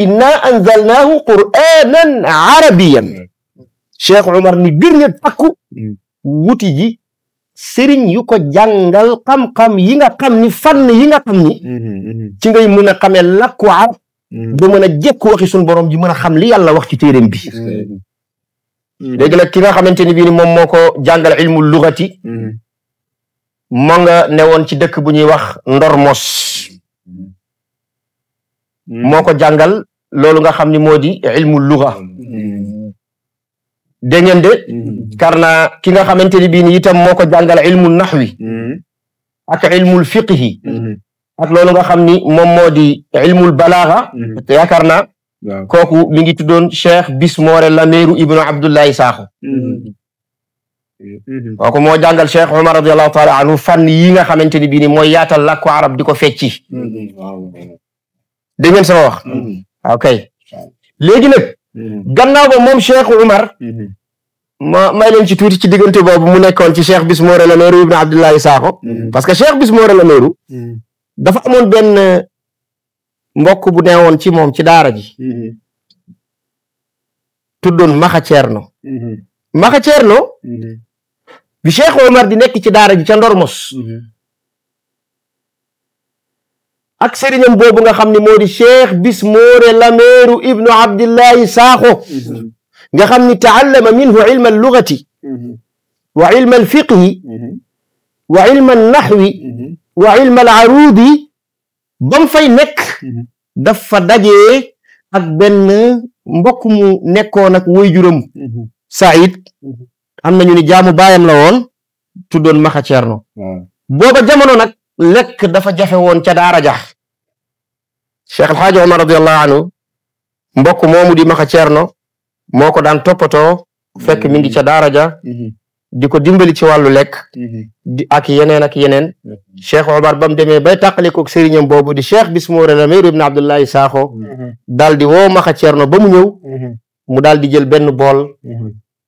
inna anzalnaahu qur'anan arabiyan Cheikh Umar ni bir nga takku wuti ji sëriñ yu ko jàngal xam-xam yi nga xam ni fànn yi nga xam ni ci ngay mën a xamee làkku arab ba mën a jekku waxi suñu borom ji mën a xam li yàlla wax ci téeréem bi léegi nag ki nga xamante ni bii ni moom moo ko jàngal ilmu lugati moo nga newoon ci dëkk bu ñuy wax Ndormos moo ko jàngal loolu nga xam ni moo di ilmu luga dégg ngeen de karna ki nga xamante ni bii ni itam moo ko jàngal ilmu naxwi ak ilmul fiqhi ak loolu nga xam ni moom moo di ilmul balaaga te yaakaar naa kooku mi ngi tuddoon Cheikh Bismoore Lameeru ibnu Abdullahi Saaxo kooku moo jàngal Cheikh Umar radiyallahu taala anhu fànn yi nga xamante ni bii ni mooy yaatal làkku arab di ko fecci dégg ngeen sama wax ok léegi nag gannaaw ba moom Cheikh Umar ma may leen ci tuuti ci diggante boobu mu nekkoon ci Cheikh Bismoore Lameeru ibnu Abdullahi Saaxo parce que Cheikh Bismoore Lameeru dafa amoon benn mbokk bu newoon ci moom ci daara ji tuddoon Maxa Ceerno Maxa Ceerno bi Cheikh Omar di nekk ci daara ji ca Ndormos ak sëriñam boobu nga xam ne moo di Cheikh Bismoore Lameeru ibnu Abdillahi Saaxo nga xam ni taallama minhu ilma allugati wa ilma alfiqhi wa ilma alnaxwi wa ilma alaruudi bam fay nekk dafa dajee ak benn mbokk mu nekkoon ak waajuram Saïd am nañu ni jaamu baayam la woon tuddoon Maxa Ceerno booba jamono nag lekk dafa jafe woon ca daara ja Cheikh Alxaaji Omar radiyallahu anhu mbokk moomu di Maxa Ceerno moo ko daan toppatoo fekk mi ngi ca daara ja di ko dimbali ci wàllu lekk di ak yeneen Cheikh Omar ba mu demee bay tàqalikoog sëriñam boobu di Cheikh Bismoore Lameeru ibn Abdullahi Saaxo daal di woo Maxa Ceerno ba mu ñëw mu daal di jël benn bool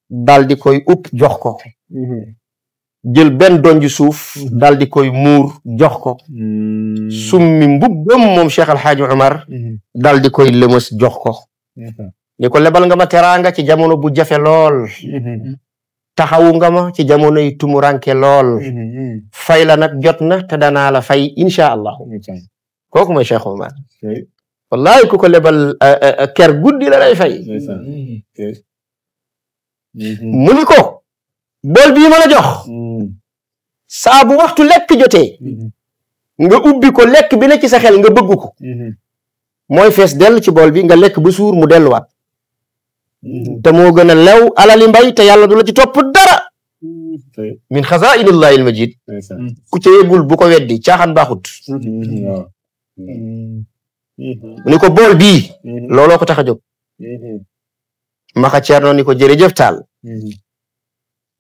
daal di koy upp jox ko jël benn donju suuf daal di koy muur jox ko summi mbubbam moom Cheikh Alxaaji Omar daal di koy lëmës jox ko ni ko lebal nga ma teraanga ci jamono bu jafe lool taxawu nga ma ci jamonoy tumuranke lool fay la nag jot na te danaa la fay insha allah kooku mooy Cheikh Omar wallahi ku ko lebal ker guddi la lay fay mu ni ko bool bii ma la jox saa bu waxtu lekk jotee nga ubbi ko lekk bi ne ci sa xel nga bëgg ko mooy fees dell ci bool bi nga lekk ba suur mu delluwaat te moo gën a lew alali mbay te yàlla du la ci topp dara min xazaa'inillahi al-majid ku ca yëgul bu ko weddi caaxaan baaxut mu ni ko bool bii looloo ko tax a jóg Maka Ceerno ni ko jërëjëf Taal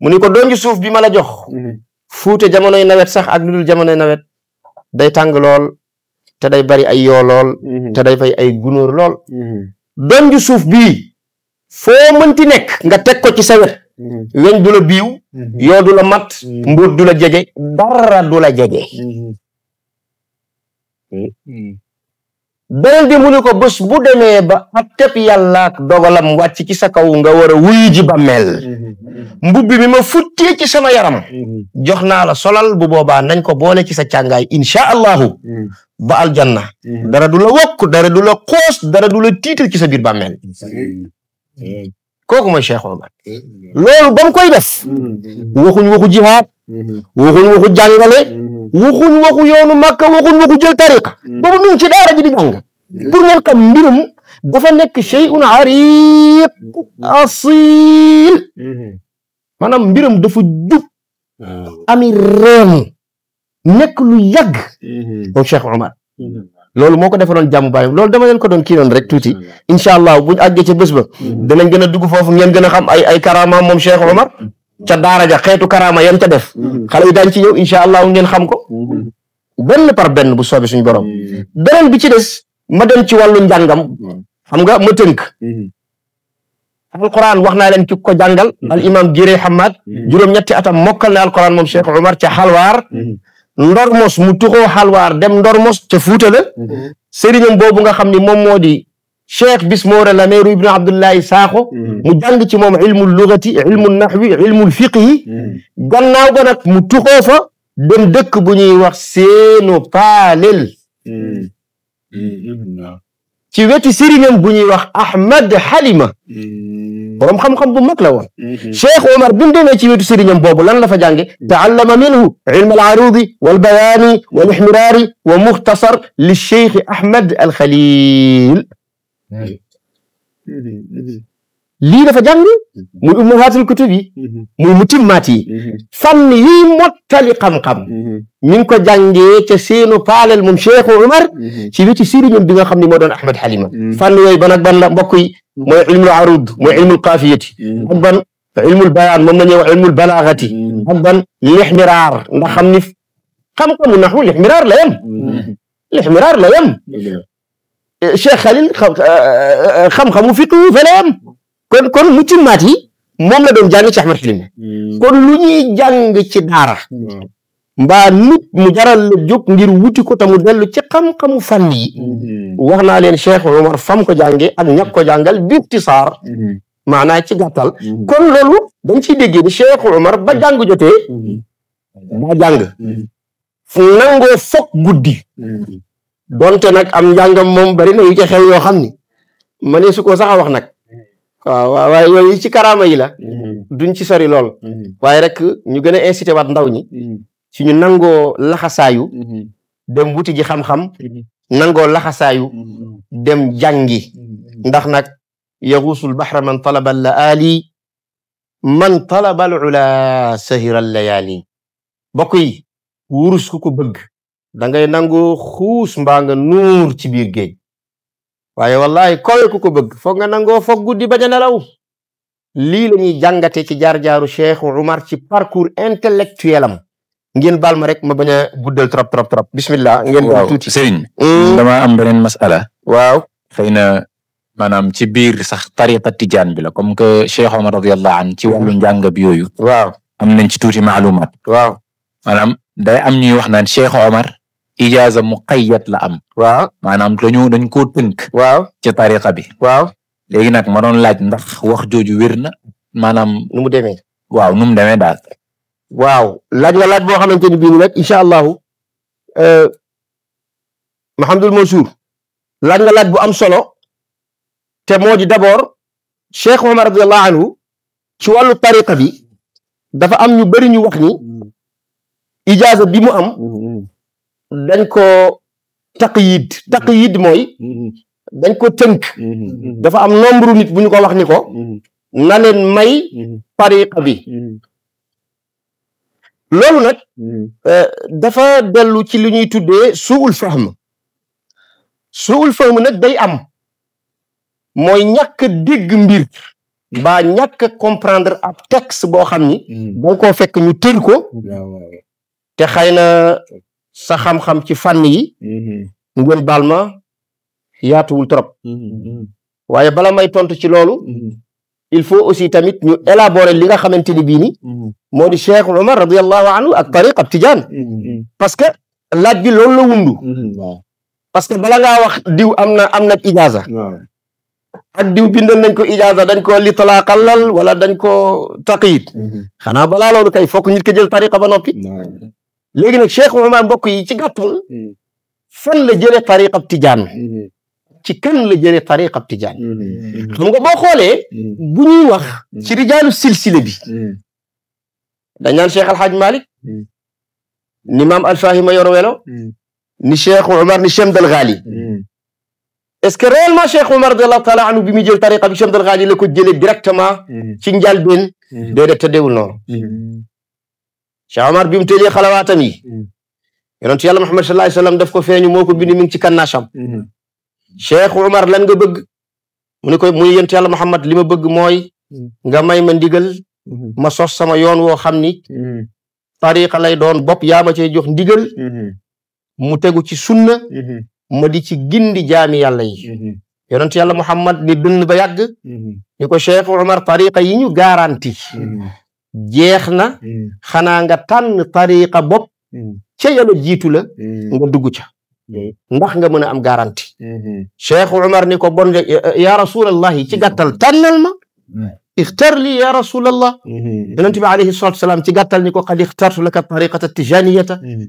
mu ni ko donju suuf bi ma la jox fuute jamonoy nawet sax ak lu dul jamonoy nawet day tàng lool te day bari ay yoo lool te day fay ay gunóor lool donju suuf bii foo mënti nekk nga teg ko ci sa wet weñ du la biiw yoo du la mat mbuut du la jege dara du la jege beneen bi mu ni ko bés bu demee ba ab tep yàlla ak dogalam wàcc ci sa kaw nga war a wuyu ji bàmmeel mbubbi mi ma futtee ci sama yaram jox naa la solal bu boobaa nañ ko boole ci sa càngaay insha allahu ba aljanna dara du la wokk dara du la xoos dara du la tiital ci sa biir bàmmeel kooku mooy Cheikh Omar loolu ba mu koy def waxuñ waxu jihaad waxuñ waxu jàngale waxuñ waxu yoonu Makka waxuñ waxu jël tariqa boobu mu ngi ci daara ji di jàng pour ngeen xam mbirum dafa nekk shay'un ariq asil maanaam mbiram dafa jub ami reen nekk lu yàgg moom Cheikh Omar loolu moo ko defaloon jàmm baay loolu dama leen ko doon kii noon rek tuuti incha allah buñ àggee ca bés ba danañ gën a dugg foofu ngeen gën a xam ay karama moom Cheikh Omar ca daara ja xeetu karama yam ca def xale yi daañ ci ñëw incha allah ngeen xam ko benn par benn bu soobee suñu borom beneen bi ci des ma dem ci wàllu njàngam xam nga ma tënk alquran wax naa leen ki ko jàngal al imam Jiré Hamad juróom-ñetti atam mokkal na alquran moom Cheikh Omar ca xalwaar ndormos mu tuxoo xalwaar dem ndormos ca Fuuta la sëriñam boobu nga xam ni moom moo di Cheikh Bismoora Lameeru ibnu Abdullahi Saaxo mu jàng ci moom ilmul lugati ilmul naxwi ilmul fiqhi gannaaw ga nag mu tuxoo fa dem dëkk bu ñuy wax Seeno Paalel ci wetu sëriñam bu ñuy wax Ahmad Halima borom xam-xam bu mag la woon Cheikh Omar bi mu demee ci wetu sëriñam boobu lan la fa jànge taallama minhu ilma al-arudi wal bayaani wal ihmiraari wa muxtasar li Cheikh Ahmad al Khalil lii dafa jàng muy ummahatul kutub yi muy mutimmaat yi fànn yi mottali xam-xam mi ngi ko jàngee ca seenu paalel moom Cheikh Omar ci wetu sëriñam bi nga xam ne moo doon Ahmad Halima fànn yooyu ban ak ban la mbokk yi mooy ilmul arud mooy ilmul qaafiyati ak ban ilmul bayaan moom la ñuy wax ilmul balaagati ak ban lixmiraar ndax xam ni xam-xamu naxu lixmiraar la yem lixmiraar la yem Cheikh Khalil xam-xamu fiqhu fa la yem kon mutimmaat yi moom la doon jàng ci Ahmad Halima kon lu ñuy jàng ci daara mbaa nit mu jaral la jóg ngir wuti ko te mu dellu ci xam-xamu fànn yi wax naa leen Cheikh Omar fam ko jànge ak ñak ko jàngal bixtisaar maanaa ci gàttal kon loolu dañ ciy déggee ni Cheikh Omar ba jàng jotee daa jàng fu nangoo foog guddi donte nag am njàngam moom bari na yu ci xew yoo xam ni ma ne su ko sax a wax nag waaw waaye yooyu ci karaama yi la duñ ci sori lool waaye rek ñu gën a incité waat ndaw ñi ci ñu nangoo laxasaayu dem wuti ji xam-xam nangoo laxasaayu dem jàngi ndax nag yaxuusul baxra man talaba al laali man talaba al ula sahira al layaali bokk yi wurus ku ko bëgg da ngay nangoo xuus mbaa nga nuur ci biir géej waaye wallahi kowe ku ko bëgg foog nga nangoo foog guddi bañ a nelaw lii la ñuy jàngate ci jaar-jaaru Cheikh Omar ci parcours intellectuel am ngeen baal ma rek ma bañ a guddal trop bismillah ngeen baal tuuti Serigne dama am beneen masala waaw xëy na maanaam ci biir sax tariqa tijaan bi la comme que Cheikh Omar radiyallahu an ci wàllu njàng bi yooyu waaw am nañ ci tuuti maalumaat waaw maanaam day am ñuy wax naan Cheikh Omar ijaaza muqayyad la am waaw maanaam dañ koo tënk waaw ci tariqa bi waaw léegi nag ma doon laaj ndax wax jooju wér na maanaam nu mu demee waaw nu mu demee daal. waaw laaj nga laaj boo xamante ni bii nii rek incha allahu Mahamadul Mansour laaj nga laaj bu am solo te moo di d'abord Cheikh Omar radiyallahu anhu ci wàllu tariqa bi dafa am ñu bari ñu wax ni ijaaza bi mu am dañ ko taqyid mooy dañ ko tënk dafa am nombre nit bu ñu ko wax ni ko na leen may tariqa bi loolu nag dafa dellu ci li ñuy tuddee suul fahm nag day am mooy ñàkk dégg mbir ba ñàkk comprendre ab texte boo xam ni danga koo fekk ñu tër ko te xëy na sa xam-xam ci fànn yi ngeen baal ma yaatuwul trop waaye bala may tontu ci loolu il faut aussi tamit ñu élaborer li nga xamante ni bii ni moo di Cheikh Omar radiyallahu anhu ak tariqa tijaan parce que laaj bi loolu la wundu parce que bala ngaa wax diw am na ijaaza ak diw bindal nañ ko ijaaza dañ ko litlaqalal wala dañ ko taqyid xanaa balaa loolu kay fokk nit ko jël tariqa ba noppi léegi nag Cheikh Omar mbokk yi ci gàttal fan la jëlee tariqa tijaan ci kan la jëlee tariqa tijaan xam nga boo xoolee bu ñuy wax ci rijaalu silsile bi dañ naan Cheikh Alhaaj Malik ni maam Alfahima Yoro Welo ni Cheikh Omar ni Cheikh Dal Ghali est-ce que réellement Cheikh Omar radiyallahu taala anhu bi muy jël tariqa bi Cheikh Dal Ghali la ko jëlee directement ci njàlbéen déedéet tëddeewul noonu Cheikh Omar bi mu tëjee xalawaatam yi yonent yàlla Muhammad sallallahu alayhi wasallam daf ko feeñu moo ko bind mi ngi ci kannaasam Cheikh Omar lan nga bëgg mu ne ko muy yonent yàlla Muhammad li ma bëgg mooy nga may ma ndigal ma sos sama yoon woo xam ni tariqa lay doon bopp yaa ma cee jox ndigal mu tegu ci sunna ma di ci gindi jaami yàlla yi yonent yàlla Muhammad ni dënn ba yàgg ni ko Cheikh Omar tariqa yi ñu garanti jeex na xanaa nga tànn tariqa bopp ca yàlla jiitu la nga dugg ca ndax nga mën a am garanti Cheikh Omar ni ko bon ya rasulallahi ci gàttal tànnal ma اختر لي يا رسول الله النبي عليه الصلاة والسلام تقتل نيكو قد اخترت لك الطريقة التجانية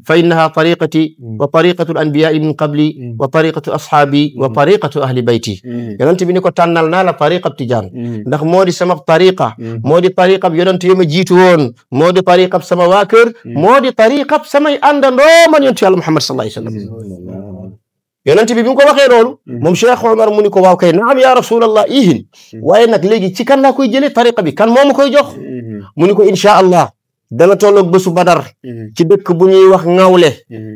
فإنها طريقتي وطريقة الأنبياء من قبلي وطريقة أصحابي وطريقة أهل بيتي النبي نيكو تنالنا لطريقة التجان ndax moo di sama tariqa moo di tariqa bi yonent yi ma jiitu woon moo di tariqa bi sama waa kër moo di tariqa bi samay àndandoo man yonent Yàlla Muhammad sallallahu alayhi wasallam yonent bi mu ko waxee loolu moom Cheikh Omar mu ni ko waaw kay naam ya rasulallah ihin waaye nag léegi ci kan laa koy jëlee tariqa bi kan moo ma koy jox mu ni ko insha allah dana tolloog bésu badar ci dëkk bu ñuy wax ŋawle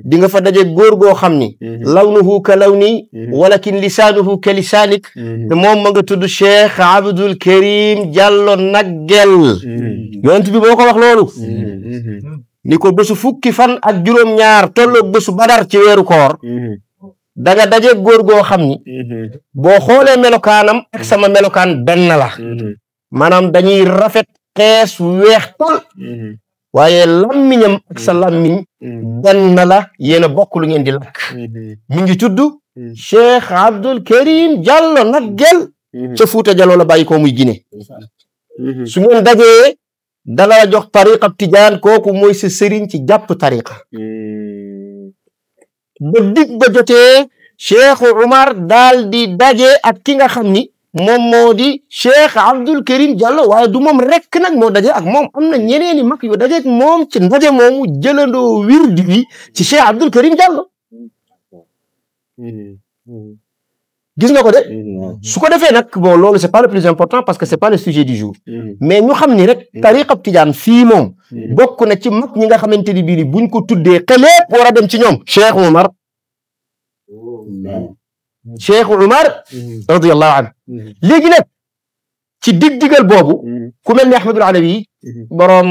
di nga fa daje góor goo xam ni lawnuhu ka lawni walakin lisaanuhu ka lisaanik te moom ma nga tudd Cheikh Abdul Karim Diallo Naggel yonent bi moo ko wax loolu ni ko bésu fukki fan ak juróom-ñaar tolloog bésu badar ci weeru koor da nga daje góor goo xam ni boo xoolee melokaanam ak sama melokaan benn la maanaam dañuy rafet xees weex tol waaye lammiñam ak sa lammiñ benn la yéen a bokk lu ngeen di lakk mi ngi tudd Cheikh Abdul Karim Diallo Naggel ca Fuuta Jaloo la bàyyi ko muy Guinée su ngeen dajee dala jox tariqa tijaan kooku mooy sa sëriñ ci jàpp tariqa ba dig ba jotee Cheikh Omar daal di daje ak ki nga xam ni moom moo di Cheikh Abdul Karim Diallo waaye du moom rek nag moo daje ak moom am na ñeneeni mag yu daje ak moom ci ndaje moomu jëlandoo wirdi wi ci Cheikh Abdul Karim Diallo gis nga ko de su ko defee nag bon loolu c'est pas le plus important parce que c'est pas le sujet du jour mais ñu xam ni rek tariqa tijaan fii moom bokk na ci mag ñi nga xamante ni bii buñ ko tuddee xeleet war a dem ci ñoom Cheikh Omar radiyallahu anhu léegi nag ci dig-digal boobu ku mel ni Ahmadul Alawi boroom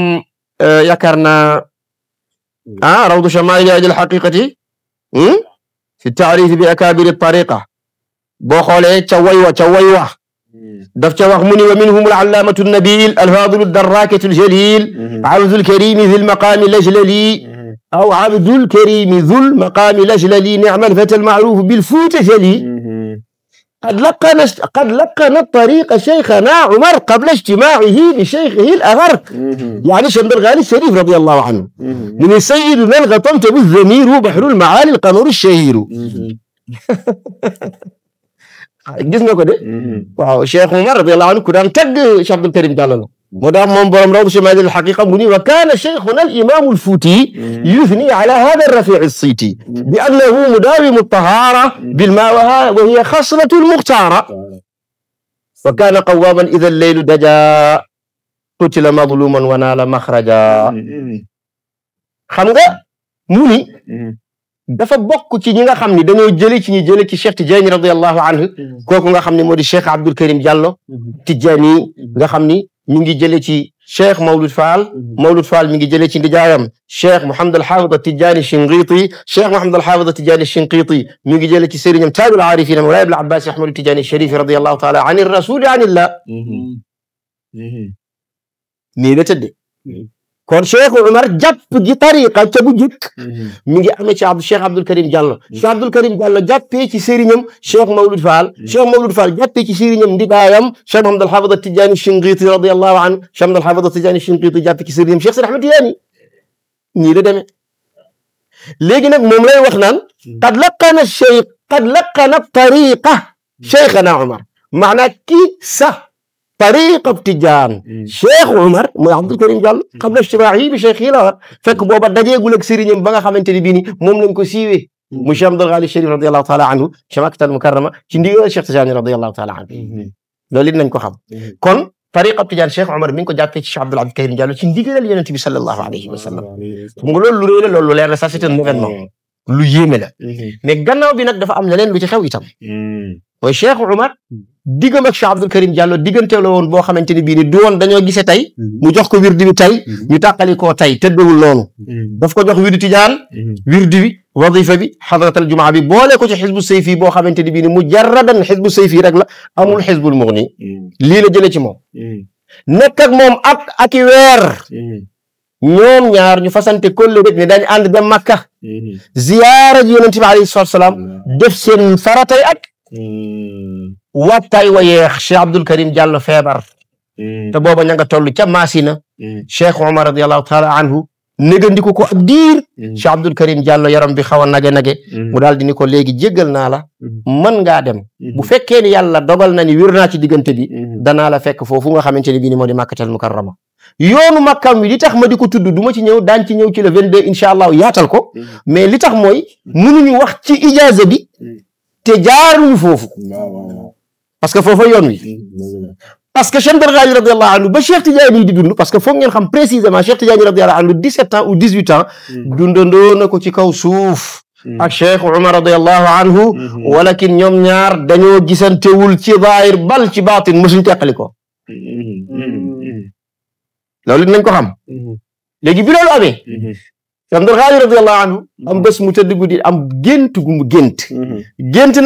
yaakaar naa rawdu shamaa'il al haqiqati fi taarif bi akabir tariqa boo xoolee ca waywa daf ca wax mu ni wa minhum al-allaamatu an-nabiil al-faadilu ad-darraakatu al-jaliil Abdul Kariim dhul maqaami al-ajlali aw Abdul Kariim dhul maqaami al-ajlali ni'ma al-fata al-ma'ruuf bil Fuuta jali قد لقن الطريق شيخنا عمر قبل اجتماعه بشيخه الأغر. يعني شمد الغالي الشريف رضي الله عنه من سيدنا الغطمت بالذمير بحر المعالي القمر الشهير. gis nga ko de waaw Cheikh Omar radiyallahu anhu ku daan tagg Cheikh Abdul Karim Diallo la moo tax moom borom rawdu shamaa'il al-haqiqa mu ni wa kaana cheikhuna al-imam al-fuuti yuthni ala hada ar-rafi' as-siti bi annahu mudawimu at-tahara bil-ma'a wa hiya khaslatu al-mukhtara wa kaana qawwaman idha al-laylu daja qutila madluman wa naala makhraja. xam nga mu ni dafa bokk ci ñi nga xam ni dañoo jële ci ñi jële ci Cheikh Tidiane radiyallahu anhu kooku nga xam ni moo di Cheikh Abdul Karim Diallo Tidiane nga xam ni mi ngi jële ci Cheikh Mawlud Fall mi ngi jële ci ndijaayam Cheikh Mouhamed al Hafid Tidiane Shinqiti Cheikh Mouhamed al Hafid Tidiane Shinqiti mi ngi jële ci sëriñam Taajul Aarifin Mawlaay Abul Abbaas Ahmad Tidiane Sharif radiyallahu taala an ar-rasul anillah. nii la tëdde kon Cheikh Omar jàpp gi tariqa ca bu jëkk mi ngi amee ci Cheikh Abdul Karim Diallo. Cheikh Abdul Karim Diallo jàppee ci sëriñam Cheikh Mawlud Fall. Cheikh Mawlud Fall jàppee ci sëriñam ndigaayam Cheikh Mouhamed al Hafid Tidiane Shinqiti radiyallahu anhu. Cheikh Mouhamed al Hafid Tidiane Shinqiti jàppee ci sëriñam Cheikh Sidi Ahmed Tidiane. nii la demee léegi nag moom lay wax naan qad laqana tariqa Cheikhana Omar maanaa kii sax طريقة تجان شيخ عمر mooy Abdul Karim Diallo قبل اجتماعه بشيخه الأغر fekk booba dajeegul ak sëriñam ba nga xamante ni bii ni moom lañ ko siiwee mu Cheikh Abdul Ghali Sharif radiyallahu taala anhu ci Makkatal Mukarrama ci ndigal Cheikh Tidiane radiyallahu taala anhu loolu it nañ ko xam kon tariqa tijaan Cheikh Omar mi ngi ko jàppee ci Cheikh Abdul Karim Diallo ci ndigalal Yonent bi sallallahu alayhi wa sallam xam nga loolu lu rëy la loolu lu leer la ça c'est un événement lu yéeme la mais gannaaw bi nag dafa am leneen lu ci xew itam mooy Cheikh Omar diggam ak Cheikh Abdul Karim Diallo diggante la woon boo xamante ni bii ni du woon dañoo gisee tey mu jox ko wirdi bi tey ñu tàqali koo tey tëddewul noonu daf ko jox wirdi tijaan wirdi bi wadifa bi xadratal jumaa bi boole ko ci xisbu sayfi boo xamante ni bii ni mujarradan xisbu sayfi rek la amul xisbul mughni lii la jëlee ci moom nekk ak moom ak i weer ñoom ñaar ñu fasante kolle rek ne dañ ànd dem Makka ziyaara ji Yonent bi alayhi salaatu salaam def seen faratay ak wattaay wa yeex Cheikh Abdul Karim Diallo feebar te booba ña nga toll ca Masina Cheikh Omar radiyallahu taala anhu négandiku ko ak diir Cheikh Abdul Karim Diallo yaram bi xaw a nage mu daal di ni ko léegi jéggal naa la mën ngaa dem bu fekkee ni yàlla dogal na ni wér naa ci diggante bi danaa la fekk foofu nga xamante ni bii ni moo di Makkatal Mukarrama yoonu makkam wi li tax ma di ko tudd du ma ci ñëw daan ci ñëw ci le 22 incha allah yaatal ko mais li tax mooy mënuñu wax ci ijaaza bi te jaaruñu foofu parce que foofa yoon wi parce que Cheikh Ghali radiyallahu anhu ba Cheikh Tidiane di dund parce que foog ngeen xam précisément Cheikh Tidiane radiyallahu anhu 17 ans ou 18 ans dundandoo na ko ci kaw suuf ak Cheikh Omar radiyallahu anhu walakin ñoom ñaar dañoo gisantewul ci zaahir bal ci baatin mësuñ teqali ko loolu nañ ko xam léegi bi loolu amee Cheikh Ghali radiyallahu anhu am bés mu tëdd guddi am gént gu mu gént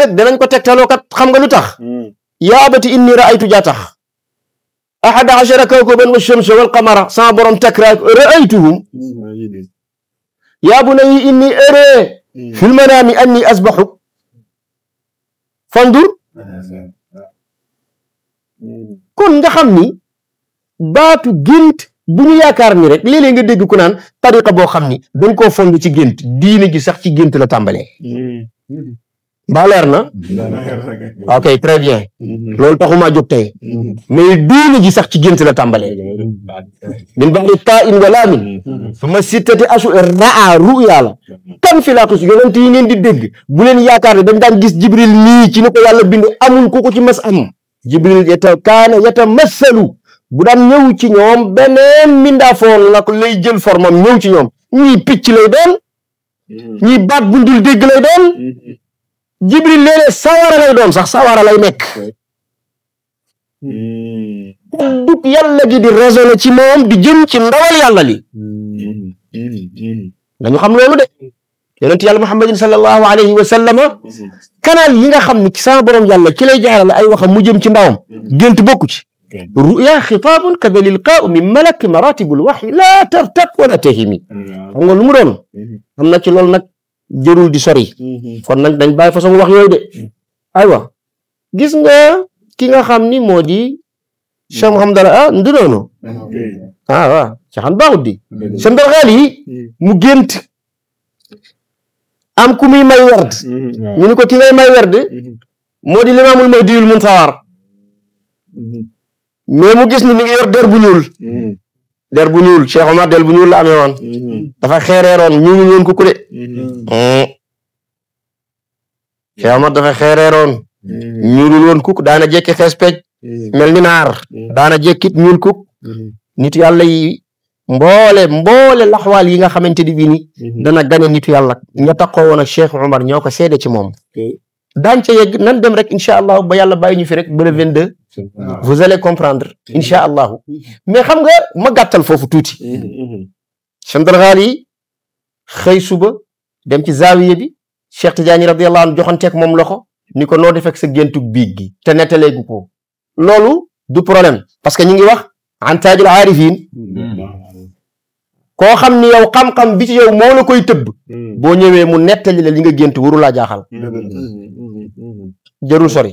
nag danañ ko tegtaloo kat xam nga lu tax yaa abati inni ra'aytu jaa tax ahada ashara kawkaban wa shamsa wal qamara sama borom takraak ra'aytuhum yaa bunayya inni ara fil manami anni asbahu fandur kon nga xam ni baatu gént bu ñu yaakaar ni rek léeg-léeg nga dégg ku naan tariqa boo xam ni dañ koo fond ci gént diine gi sax ci gént la tàmbalee mbaa leer na ok très bien loolu taxuma jóg tey mais diine gi sax ci gént la tàmbalee min ba'di taa'in wa laamin summa sittati ashhur ra'a ru'ya la kan fi laa tus yonent yi ngeen di dégg bu leen yaakaar ne dañ daan gis jibril nii ci ni ko yàlla bind amul ku ko ci mas am jibril kaana yatamassalu bu daan ñëw ci ñoom beneen mindaafoon la ko lay jël formam ñëw ci ñoom ñii picc lay doon ñii baat bu dul dégg lay doon jibril léeg-léeg sawara lay doon sax sawara lay nekk dug yàlla gi di raisonné ci moom di jëm ci ndawal yàlla li dañu xam loolu de yonent yàlla muhammadin sallallahu alayhi wa sallama canal yi nga xam ne ci sama borom yàlla ci lay jaarale ay waxam mu jëm ci ndawam gént bokku ci ruya xitaabun kada lilqaau min malak maratibul waxyi laa tartaq wala tahimi xam nga lu mu doon am na ci loolu nag jërul di sori kon nag dañ bàyyi façon wax yooyu de aywa gis nga ki nga xam ni moo di Cheikh Mouhamadou ndu noonu waaw caxaan baaxut di Cheikh Ghali mu gént am ku muy may werd ñu ni ko ki ngay may werd moo di Limaamul Mahdiyul Muntazar mais mu gis ni mi ngi yor der bu ñuul Cheikh Omar der bu ñuul la amee woon dafa xeereeroon ñuul woon ku de Cheikh Omar dafa xeereeroon ñuulul woon kuk daana jekki xees pej mel ni naar daana jekkit ñuul kuk nitu yàlla yi mboole laxwaal yi nga xamante ni bii ni dana gane nitu yàlla ña taxoo woon ak Cheikh Omar ñoo ko seede ci moom daañ ca yegg nan dem rek incha allahu ba yàlla bàyyi ñu fi rek ba le 22 vous allez comprendre incha allahu mais xam nga ma gàttal foofu tuuti Cheikh Ghali xëy suba dem ci zaawiya bi Cheikh Tidiane radiyallahu anhu joxanteeg moom loxo ni ko noo defek sa géntug biig gi te nettaleegu ko loolu du problème parce que ñu ngi wax an taajul aarifin koo xam ni yow xam-xam bi ci yow moo la koy tëbb boo ñëwee mu nettali la li nga gént waru laa jaaxal jarul sori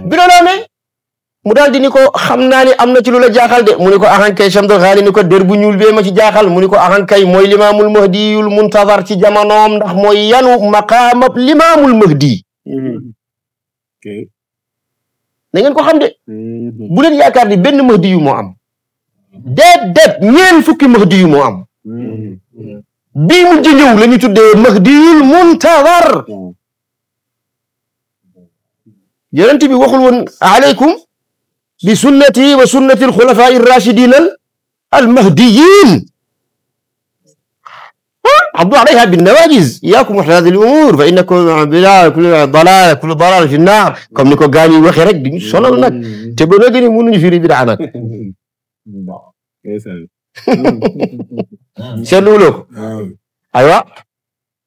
bi loolu amee mu daal di ni ko xam naa ni am na ci lu la jaaxal de mu ni ko axankay Cheikh Ghali ni ko der bu ñuul bee ma ci jaaxal mu ni ko axankay mooy Limaamul Mahdiyul Muntazar ci jamonoom ndax mooy yanu maqaamab Limaamul Mahdi da ngeen ko xam de bu leen yaakaar ni benn Mahdi yu moo am déet ñeen fukki Mahdi yu moo am bii mu jëñëw la ñu tuddee Mahdiyul Muntazar yonent bi waxul woon alaykum bi sunnati wa sunnati al-khulafa ar-rashidin al-mahdiyyin عضوا عليها بالنواجذ إياكم محدثات الأمور فإنكم بلا كل ضلال في النار comme ni ko gaañi waxee rek di sonal nag te ba léegi mënuñu firi bidaa nag seetlu loo ko aywa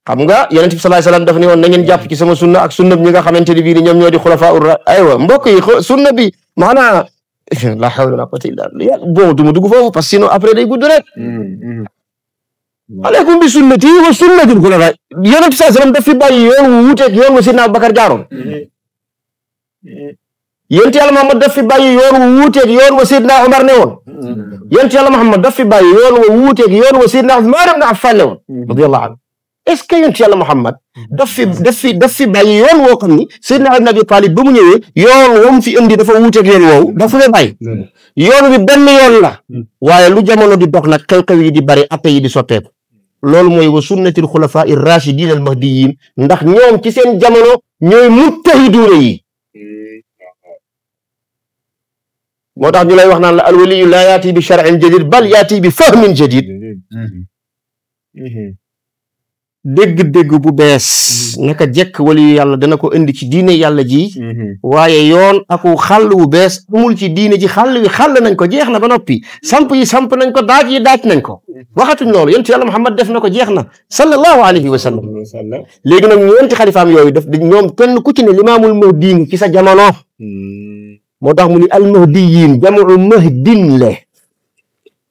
xam nga Yonent bi sallallahu alayhi wasallam daf ni woon na ngeen jàpp ci sama sunna ak sunna bi ñi nga xamante ni bii ni ñoom ñoo di xulafaa aywa mbokk yi sunna bi maanaam la hawla wala quwwata illa billah bon du ma dugg foofu parce que sinon après day gudd rek aleykum bi sunnati wa sunnatil xulafaa Yonent bi sallallahu alayhi wasallam daf fi bàyyi yoon wu wuuteeg yoon wa Seydina Abubakar jaaroon Yonent Yàlla Muhammad daf fi bàyyi yoon wu wuuteeg yoon wa Seydina Omar ne woon Yonent Yàlla Muhammad daf fi bàyyi yoon wa wuuteeg yoon wa Seydina Usmaan ibn Affaan ne woon radiyallahu anhu est-ce que Yonent Yàlla Muhammad daf fi bàyyi yoon woo xam ni Seydina Ali ibn Abi Talib ba mu ñëwee yoon wam fi indi dafa wuuteeg yoon woowu dafa fi bàyyi yoon wi benn yoon la waaye lu jamono di dox nag xew-xew yi di bari atte yi di sotteeku loolu mooy wa sunnatil xulafaa ar-raashidiin al-mahdiyyiin ndax ñoom ci seen jamono ñooy mujtahiduuna yi moo tax ñu lay wax naan la al-waliyyu laa yaati bi shar'in jadiid bal yaati bi fahmin jadiid dégg-dégg bu bees naka jekk waliyu yàlla dana ko indi ci diine yàlla ji waaye yoon aku xàll wu bees amul ci diine ji xàll wi xàll nañ ko jeex na ba noppi samp yi samp nañ ko daaj yi daaj nañ ko waxatuñ loolu Yonent Yàlla Muhammad def na ko jeex na sallallahu alayhi wa sallam léegi nag ñeenti xalifaam yooyu def ñoom kenn ku ci ne Limaamul Mahdi ci sa jamono moo tax mu ni al mahdiyyin jamu mahdin le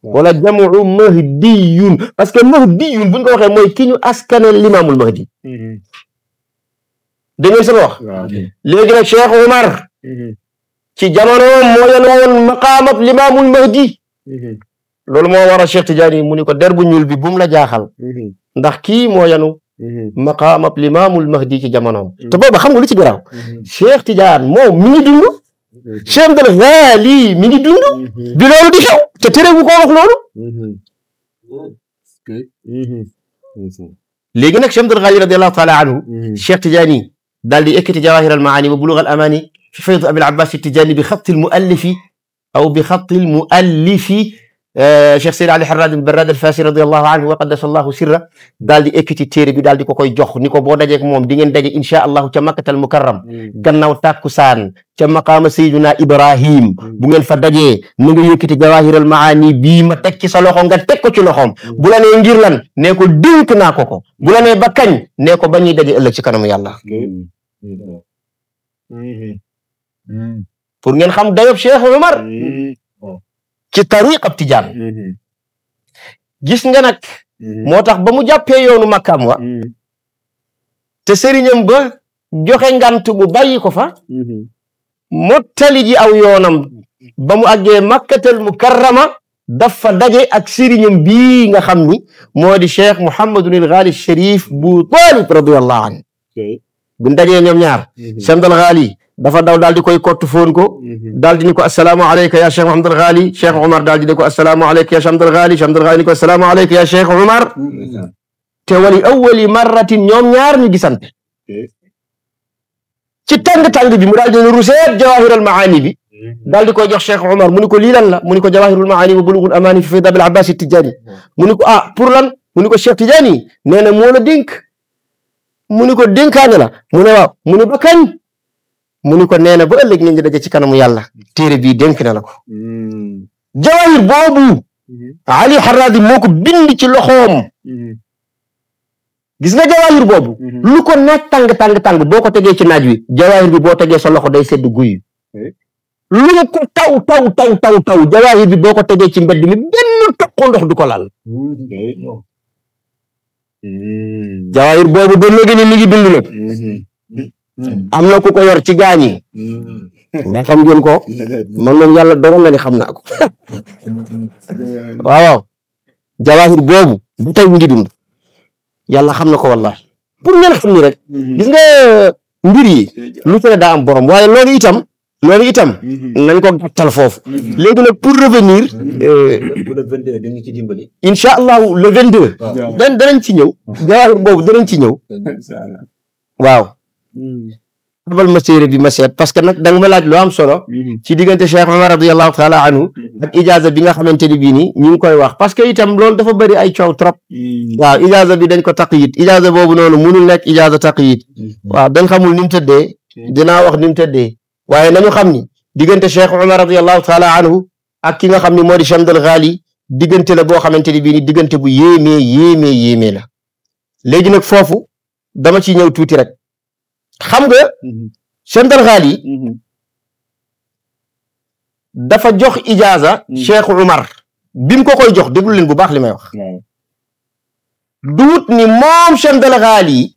wala jamu mahdiyun parce que mahdiyun buñ ko waxee mooy ki ñu askanal Limaamul Mahdi dégg ngeen sama wax léegi nag Cheikh Omar ci jamono moo leen woon maqaamab Limaamul Mahdi loolu moo war a Cheikh Tidiane mu ni ko der bu ñuul bi bu mu la jaaxal ndax kii moo yanu maqaamab Limaamul Mahdi ci jamonoom te booba xam nga lu ci garaaw Cheikh Tidiane moom mi ngi dund Cheikh Ghali mi ngi dund bi loolu di xew te tere bu ko wax loolu léegi nag Cheikh Ghali radiyallahu taala anhu Cheikh Tidiane daal di ekkati Jawahir al-Maani wa Bulugh al-Amani fi fayd Abi al-Abbas Tidiane bi xatt al-muallifi aw bi xatt al-muallifi Cheikh Seydi Ali Harrad al-Barrad al-Fasi radiyallahu anhu wa qaddasa Allahu sirra daal di ekkati téere bi daal di ko koy jox ni ko boo dajeek moom di ngeen daje insha allahu ca Makkatal Mukarram gannaaw tàkkusaan ca maqaama Seydina Ibrahim bu ngeen fa dajee na nga yëkkati Jawahir al-Maani bii ma teg ci sa loxo nga teg ko ci loxoom bu la nee ngir lan nee ko dénk naa ko ko bu la nee ba kañ nee ko ba ñuy daje ëllëg ci kanamu yàlla pour ngeen xam dayob Cheikh Omar ci tariqa Tijaan gis nga nag moo tax ba mu jàppee yoonu makkaam wa te sëriñam ba joxe ngant mu bàyyi ko fa mottali ji aw yoonam ba mu àggee makkatal mukarrama dafa daje ak sëriñam bii nga xam ni moo di cheikh Mouhamadul Ghali Cherif bu Talib radiyallahu anhu bu ñu dajee ñoom ñaar Cheikh Abdul Ghali dafa daw daal di koy kottu foon ko daal di ni ko assalaamu alayka ya cheikh Mouhamadul Ghali cheikh Omar daal di ni ko assalaamu alayka ya cheikh Abdul Ghali cheikh Abdul Ghali ni ko assalaamu alayka ya cheikh Omar te wali awwali marratin ñoom ñaar ñu gisante ci tàng-tàng bi mu daal di ruseet jawahirul maani bi daal di koy jox cheikh Omar mu ni ko lii lan la mu ni ko jawahirul maani wa bulughul amani fi fayda bil abbas Tijani mu ni ko pour lan mu ni ko cheikh Tijani nee na moo la dénk mu ni ko dénkaane la mu ne waaw mu ni ba kañ mu ni ko nee na ba ëllëg ngeen di daje ci kanamu yàlla téere bii dénk na la ko jawahir boobu Ali Harradi moo ko bind ci loxoom gis nga jawahir boobu lu ko naaj tàng boo ko tegee ci naaj wi jawahir bi boo tegee sa loxo day sedd guy lu ko taw jawahir bi boo ko tegee ci mbedd mi benn toq ndox du ko laal jawahir boobu ba léegi ni mi ngi dund nag am na ku ko yor ci gaañ yi mais xam ngeen ko man moom yàlla dogal na ni xam naa ko waaw jawahir boobu bu tey mi ngi dund yàlla xam na ko wallahi pour ngeen xam ni rek gis nga mbir yi lu ci ne daa am borom waaye loolu itam nañ ko gàttal foofu léegi nag pour revenir le 22 dañu ci dimbali incha allahu le 22 danañ ci ñëw jawahir boobu danañ ci ñëw waaw abal ma séeré bi ma seet parce que nag da nga ma laaj lu am solo ci diggante Cheikh Omar radiyallahu taala anhu ak ijaza bi nga xamante ni bii ni ñu ngi koy wax parce que itam loolu dafa bëri ay coow trop waaw ijaza bi dañ ko taqyid ijaza boobu noonu mënul nekk ijaza taqyid waaw dañ xamul ni mu tëddee dinaa wax ni mu tëddee waaye nañu xam ni diggante Cheikh Omar radiyallahu taala anhu ak ki nga xam ni moo di Cheikh Abdul Ghali diggante la boo xamante ni bii ni diggante bu yéemee la léegi nag foofu dama ci ñëw tuuti rek xam nga Cheikh Abdul Ghali dafa jox ijaza Cheikh Omar bi mu ko koy jox déglu leen bu baax li may wax duut ni moom Cheikh Abdul Ghali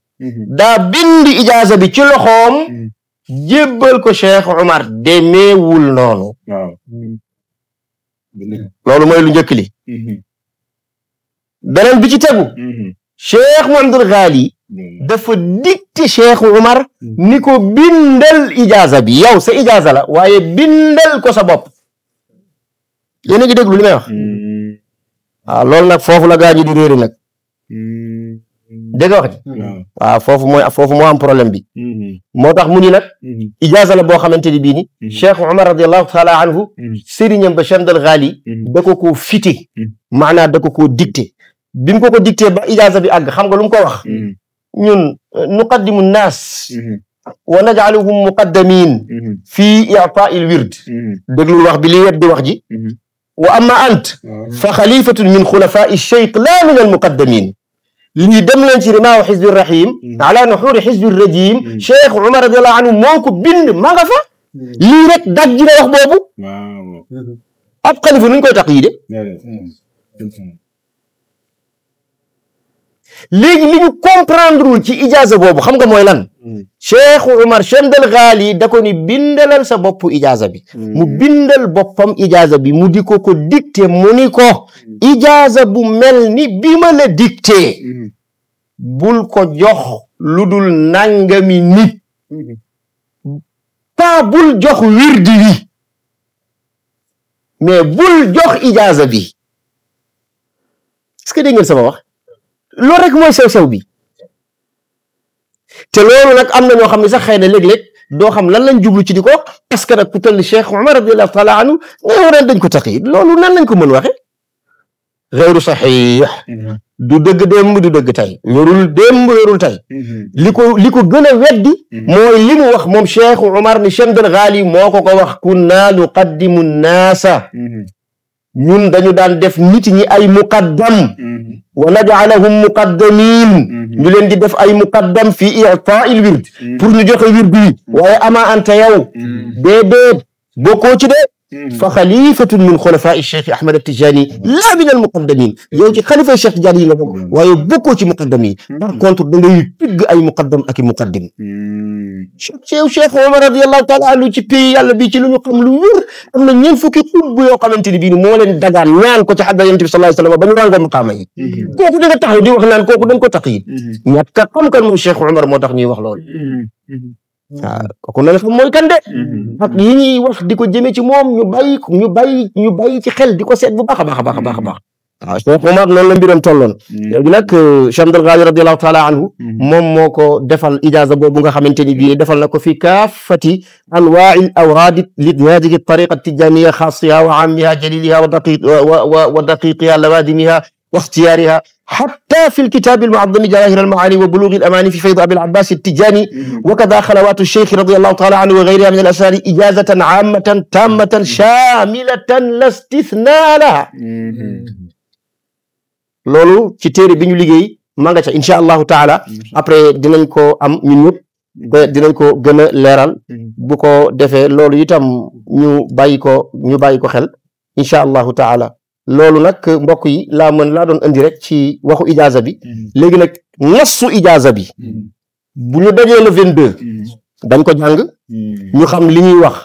daa bind ijaza bi ci loxoom jébbal ko Cheikh Omar demeewul noonu loolu mooy lu njëkk li beneen bi ci tegu Cheikh Abdul Ghali dafa dicté Cheikh Omar ni ko bindal ijaza bi yow sa ijaza la waaye bindal ko sa bopp yéen a ngi déglu li may wax waaw loolu nag foofu la gaa ñi di réeri nag dégg nga wax ji waaw foofu moo am problème bi moo tax mu ni nag ijaza la boo xamante ni bii ni Cheikh Omar radiyallahu taala anhu sëriñam ba Cheikh Abdul Ghali da ko koo fité maanaam da ko koo dicté bi mu ko dicté ba ijaza bi àgg xam nga lu mu ko wax ñun nuqaddimu nnaas wa naj'aluhum muqaddamin fi i'taa'i al-wird déglul wax bi li weddi wax ji wa amma ant fa xalifatun min xulafaa'i ash-shaykh la min al-muqaddamin lii dem leen ci rimaahu xizbi rahim ala nuxuuri xizbi rajim Cheikh Omar radiyallahu anhu moo ko bind ma nga fa lii rek dajji na wax boobu ab xalifa nuñ koy taqyide léegi li ñu comprendrewul ci ijaza boobu xam nga mooy lan Cheikh Omar Cheikh Abdul Ghali da ko ni bindalal sa bopp ijaza bi mu bindal boppam ijaza bi mu di ko dicté mu ni ko ijaza bu mel ni bi ma la dicté bul ko jox lu dul nangami nit pas bul jox wirdi wi mais bul jox ijaza bi est-ce que dégg ngeen sama wax loolu rek mooy sew-sew bi te loolu nag am na ñoo xam ne sax xëy na léeg-léeg doo xam lan lañ jublu ci di ko parce que nag ku toll ni Cheikh Omar radiyallahu taala anhu nga waral dañ ko taqyid loolu nan lañ ko mën waxe xeyru saxiix du dëgg démb du dëgg tey yorul démb yorul tey li ko gën a weddi mooy li mu wax moom Cheikh Omar ni Cheikh Abdul Ghali moo ko wax kunna nuqaddimu nnaasa ñun dañu daan def nit ñi ay muqaddam wa naj'alahum muqaddamin ñu leen di def ay muqaddam fi i'taa'il wird pour ñu joxe wird bi waaye ama anta yow déedéet bokkoo ci de fa xalifatun min xulafaa Cheikh Ahmed Tijani laa min al muqaddamin yow ci xalifa Cheikh Tidiane yi la bokk waaye bokkoo ci muqaddam yi par contre da ngay tëgg ay muqaddam ak i muqaddim Cheikh Omar radiyallahu taala anhu ci pays yàlla bi ci lu ñu xam lu wér am na ñeent fukki xutbu yoo xamante ni bii moo leen dagaan ñaan ko ci xadda yonent bi sallallahu alayhi wa sallam ba ñu ràngoo maqaama yi kooku da nga taxaw di wax naan kooku dañ ko taqyid ñàkk a xam kan mooy Cheikh Omar moo tax ñuy wax loolu waaw kooku na nga xam mooy kan de ak yi ñuy wax di ko jëmee ci moom ñu bàyyi ci xel di ko seet bu baax a baax a baax a baax a baax waaw Cheikh Omar noonu la mbiram tolloon léegi nag Cheikh Abdul Ghani radiyallahu taala anhu moom moo ko defal ijaaza boobu nga xamante ni bii defal na ko fi kaafati anwaa'il awraadi li haadihi tariqa tijaniya xaasiha wa aamiha jaliliha wa daqiqiha lawaadimiha wa ixtiyaariha حتى في الكتاب المعظم جواهر المعاني وبلوغ الأماني في فيض أبي العباس التجاني وكذا خلوات الشيخ رضي الله تعالى عنه وغيرها من الأسرار إجازة عامة تامة شاملة لا استثناء لها loolu ci téere bi ñu liggéey maa nga ca incha allahu taala après dinañ ko am ñun ñëpp dinañ ko gën a leeral bu ko defee loolu itam ñu bàyyi ko xel incha allahu taala loolu nag mbokk yi laa doon andi rek ci waxu ijaaza bi léegi nag nassu ijaaza bi bu ñu dajee le 22 dañ ko jàng ñu xam li ñuy wax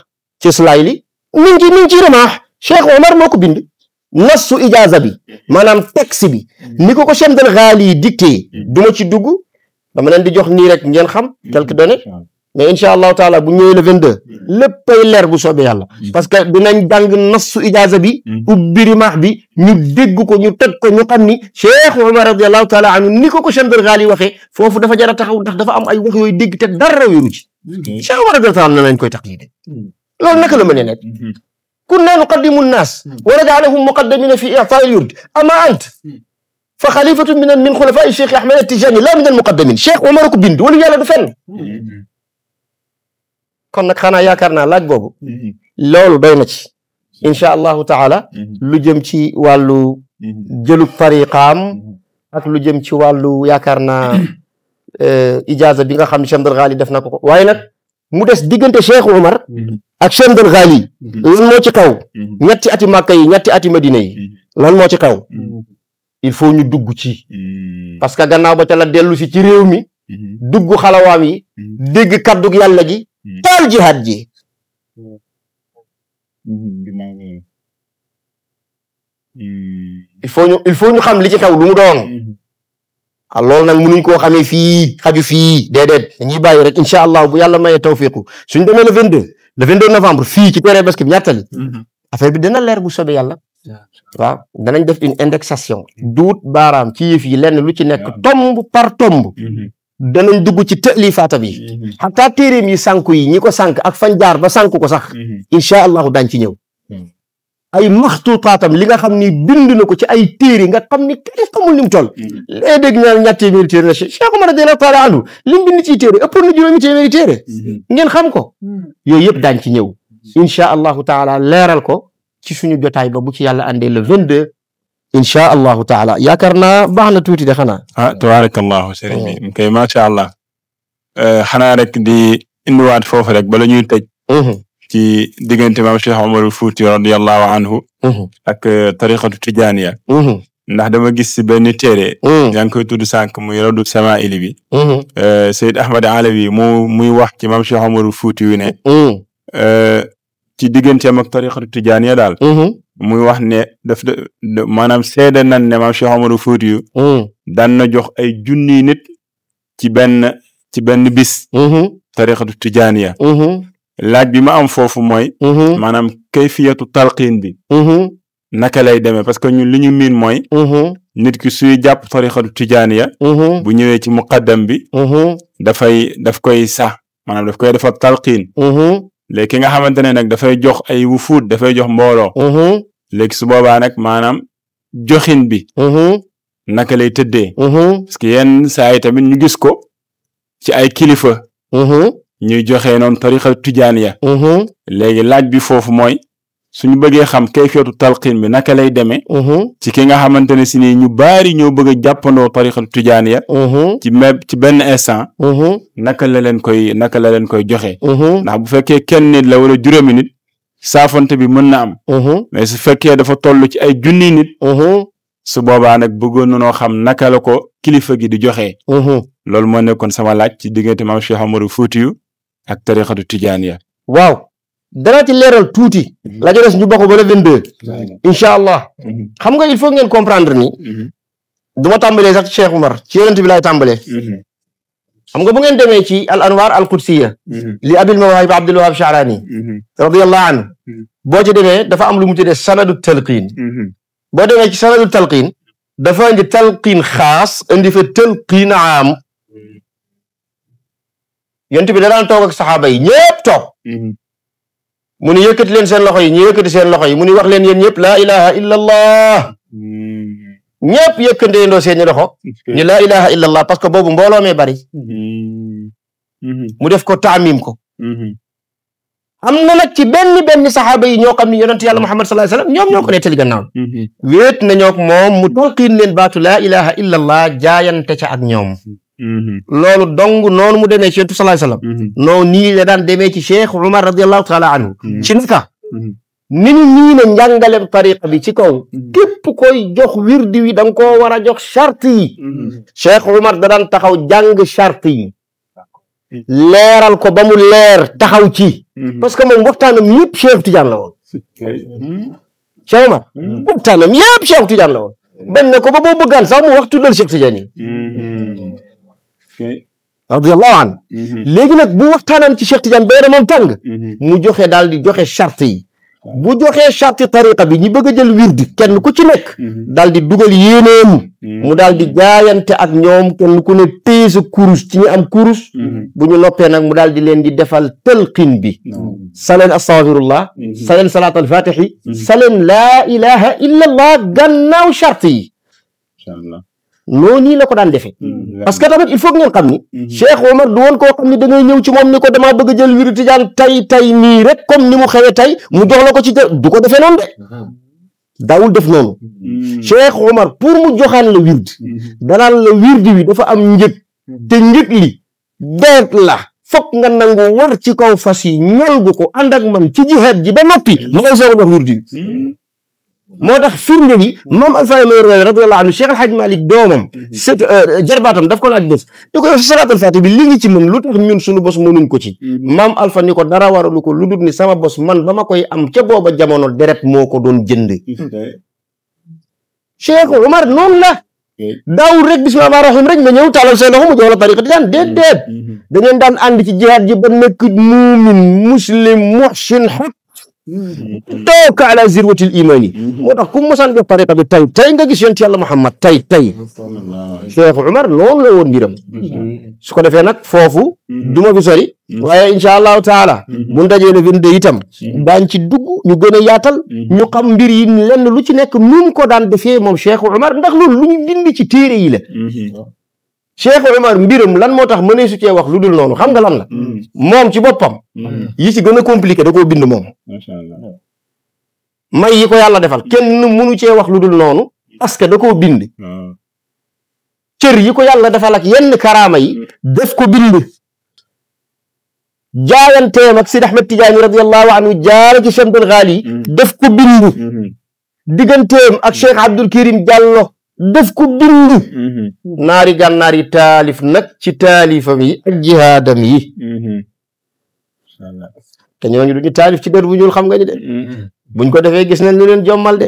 ci slide li mi ngi ci remaax Cheikh Omar moo ko bind nassu ijaaza bi maanaam texte bi ni ko Cheikh Abdul Ghali dicté duma ci dugg dama leen di jox nii rek ngeen xam quelques données mais incha allahu taala bu ñëwee le 22 léppay leer bu soobee yàlla parce que dinañ jàng nassu ijaaza bi ubbi rimaax bi ñu dégg ko ñu teg ko ñu xam ni Cheikh Omar radiyallahu taala anhu ni ko Cheikh Abdul Ghali waxee foofu dafa jar a taxaw ndax dafa am ay wax yooyu dégg te dara wéeru ci Cheikh Omar radiyallahu taala nañ koy taqlide loolu naka la mën a nekk kunna nuqaddimu nnaas wa naj'aluhum muqaddamina fi i'taa'i al-yurd ama ant fa xalifatun min xulafaa'i Cheikh Ahmed Tijani laa min al-muqaddamin Cheikh Omar ko bind wala yàlla du fenn kon nag xanaa yaakaar naa laaj boobu loolu doy na ci incha allahu taala lu jëm ci wàllu jëlu tariqaam ak lu jëm ci wàllu yaakaar naa ijaaza bi nga xam ne Cheikh Abdul Ghali def na ko waaye nag mu des diggante Cheikh Omar ak Cheikh Abdul Ghali lan moo ci kaw ñetti ati Màkka yi ñetti ati Madina yi lan moo ci kaw il faut ñu dugg ci parce que gannaaw ba ca la dellu si ci réew mi dugg xalawaam yi dégg kaddug yàlla gi taal jihaad ji il faut ñu xam li ci kaw lu mu doon loolu nag mënuñ koo xamee fii xaju fii déedéet dañuy bàyyi rek incha allah bu yàlla mayee tawfiqu suñ demee le 22 novembre fii ci terrain basket bi ñattali affaire bi dina leer bu soobee yàlla waaw danañ def une indexation duut baaraam ci yëf yi lenn lu ci nekk tomb par tomb danañ dugg ci tëlifaata bi xataa téeréem yi sànku yi ñi ko sànk ak fañ jaar ba sànku ko sax incha allahu daañ ci ñëw ay maxtuutaatam li nga xam ni bind na ko ci ay téere nga xam ni kenn xamul ni mu toll léegi dégg naa ñetti téeméeri téere la Cheikh Omar radiyallahu taala anhu li mu bind ci téere ëpp na juróomi téeméeri téere ngeen xam ko yooyu yëpp daañ ci ñëw incha allahu taala leeral ko ci suñu jotaay ba bu ci yàlla andee le 22 incha allahu taala yaakaar naa baax na tuuti de xanaa tabarakallahu sëriñ bi kay macha allah xanaa rek di indiwaat foofu rek bala ñuy tëj ci diggante maam Cheikh Omar Fouti radiyallahu anhu ak tariqatu tijaniya ndax dama gis si benn téere yaa ngi koy tudd sànq muy Rawdu Samaa'ili bi Seyd Ahmad Alawi muy wax ci maam Cheikh Omar Fouti yu ne ci digganteem ak tariqatu tijaniya daal muy wax ne maanaam seede nan ne maam Cheikh Omar Fouti yu daan na jox ay junni nit ci benn bis tariqatu tijaniya laaj bi ma am foofu mooy maanaam kayfiyatu talqiin bi naka lay demee parce que ñun li ñu miin mooy nit ki suy jàpp tariqatu tijaaniya bu ñëwee ci muqaddam bi daf koy sax maanaam daf koy defal talqiin léegi ki nga xamante ne nag dafay jox ay wufuud dafay jox mbooloo léegi su boobaa nag maanaam joxin bi naka lay tëddee parce que yenn saa yi tamit ñu gis ko ci ay kilifa ñuy joxe noonu tariqa tijaaniya léegi laaj bi foofu mooy suñu bëggee xam kayfiyatu talqiin bi naka lay demee ci ki nga xamante ne si ni ñu baari ñoo bëgg a jàppandoo tariqa tijaaniya ci benn instant naka la leen koy joxe ndax bu fekkee kenn nit la wala juróomi nit saafonte bi mën na am mais su fekkee dafa toll ci ay junni nit su boobaa nag bëggoon na noo xam naka la ko kilifa gi di joxe loolu moo nekkoon sama laaj ci diggante maam Cheikh Oumar Foutiyou ak tariqatu tijaaniya waaw dara ci leeral tuuti la des ñu bokk ba le 22 incha allah xam nga il faut ngeen comprendre ni du ma tàmbalee sax ci Cheikh Oumar ci yonent bi laay tàmbalee xam nga bu ngeen demee ci al anwar al qudsiya li abil mawahib Abdul Wahab Sha'rani radiyallahu anhu boo ci demee dafa am lu mu tuddee sanadu talqin boo demee ci sanadu talqin dafa indi talqin xaas indi fa talqin aam yonent bi da daan toog ak saxaaba yi ñëpp toog mu ni yëkkati leen seen loxo yi ñu yëkkati seen loxo yi mu ni wax leen yéen ñëpp laa ilaha illa allah ñëpp yëkkandeendoo seeni loxo ni laa ilaha illa allah parce que boobu mbooloo mee bari mu def ko taamim ko am na nag ci benn saxaaba yi ñoo xam ni yonent yàlla Muhammad sallallahu alayhi wasallam ñoom ñoo ko nettali gannaaw wéet na ñook moom mu talqiin leen baatu laa ilaha illa allah jaayante ca ak ñoom loolu dong noonu mu demee ci yonent sallallahu alayhi wasallam noonu nii la daan demee ci Cheikh Oumar radiyallahu taala anhu ci naka ni ñu nii ne njàngalem tariqa bi ci kaw képp koy jox wirdi wi da nga koo war a jox charte yi Cheikh Oumar da daan taxaw jàng charte yi leeral ko ba mu leer taxaw ci parce que moom waxtaanam yëpp Cheikh Tidiane la woon Cheikh Oumar waxtaanam yëpp Cheikh Tidiane la woon bañ na ko ba boo bëggaan sax mu wax tuddal Cheikh Tidiane yi radiyallahu anhu léegi nag bu waxtaanam ci Cheikh Tidiane ba moom tàng mu joxe daal di joxe charte yi bu joxee charte tariqa bi ñi bëgg a jël wirdi kenn ku ci nekk daal di dugal yéeneem mu daal di jaayante ak ñoom kenn ku ne téye sa kurus ci ñi am kurus bu ñu noppee nag mu daal di leen di defal talqin bi saleen astaghfirullah saleen salaat al fatihi saleen laa ilaha illa allah gannaaw charte yi noonu nii la ko daan defee parce que tamit il faut que ngeen xam ni Cheikh Oumar du woon koo xam ni da ngay ñëw ci moom ni ko damaa bëgg a jël wirdu tijaan tay nii rek comme ni mu xewee tey mu jox la ko ci du ko defee noonu de daawul def noonu Cheikh Oumar pour mu joxaan la wird danaan la wird wi dafa am njëg te njëg li deet la fokk nga nangu war ci kaw fas yi ñolgu ko ànd ak man ci jihaad ji ba noppi ma ngay soog a jox wird wi moo tax firnde gi moom Alpha Maodo radiyallahu anhu Cheikh El Hadj Malick doomam jarbaatam daf ko laaj bés di ko yow si salaatul faati bi li ngi ci mën lu tax ñun suñu bos mënuñ ko ci maam Alpha ni ko dara waralu ko lu dul ni sama bos man ba ma koy am ca booba jamono deret moo ko doon jënd Cheikh Oumar noonu la daawul rek bismillah rahmaan rahim rek nga ñëw taalal say loxo mu jox la tariqa tijaan déedéet da ngeen daan ànd ci jihaad ji ba nekk muumin muslim muhsin toog ala zirwatil imani moo tax ku mosaan jox tariqa bi tey nga gis yonent yàlla Muhammad tey Cheikh Oumar loolu la woon mbiram su ko defee nag foofu duma fi sori waaye incha allahu taala bu ndajee le 22 itam daañ ci dugg ñu gën a yaatal ñu xam mbir yi lenn lu ci nekk nu mu ko daan defee moom Cheikh Oumar ndax loolu lu ñu bind ci téere yi la Cheikh Oumar mbiram lan moo tax mënee su cee wax lu dul noonu xam nga lan la moom ci boppam yi ci gën a compliqué da koo bind moom may yi ko yàlla defal kenn mënu cee wax lu dul noonu parce que da koo bind cër yi ko yàlla defal ak yenn karaama yi def ko bind jaayanteem ak Sidi Ahmed Tidiane radiyallahu anhu jaara ci Chamdal Ghali def ko bind digganteem ak Cheikh Abdul Karim Diallo def ko bind naari gànnaar yi taalif nag ci taalifam yi ak jihaadam yi te ñooñu duñu taalif ci der bu ñuul xam nga ni de buñ ko defee gis nañ lu leen jommal de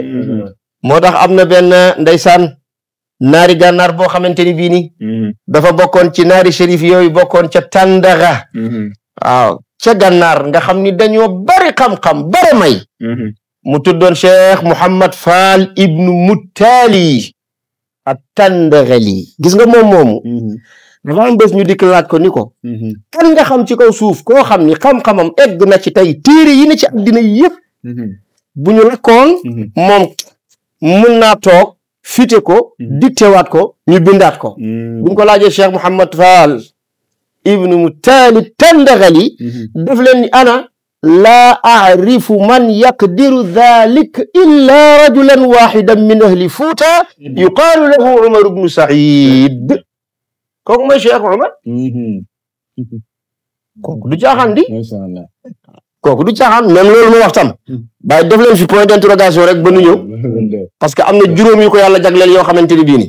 moo tax am na benn ndeysaan naari gànnaar boo xamante ni bii ni dafa bokkoon ci naari shérif yooyu bokkoon ca Tàndaxa waaw ca gànnaar nga xam ni dañoo bari xam-xam bare may mu tuddoon Cheikh Mouhamad Fall ibnu Muttali ak Tàndaxali gis nga moom moomu dafa am bés ñu dikk laaj ko ni ko kan nga xam ci kaw suuf koo xam ni xam-xamam egg na ci tey téere yi ne ci àddina yëpp bu ñu lakkoon moom mun naa toog fite ko dictéwaat ko ñu bindaat ko bu ñu ko laajee Cheikh Mouhamad Fall ibnu Muttali Tàndaxali daf leen ni ana laa aarifu man yaqdiru dhalik illa rajulan waxidan min ahli Fuuta yuqaalu lahu Umar ibnu Saïd kooku mooy Cheikh Oumar kooku du caaxaan di kooku du caaxaan même loolu ma wax tam waaye def leen fi point d'interrogation rek ba nu ñëw parce que am na juróom yu ko yàlla jagleel yoo xamante ni bii ni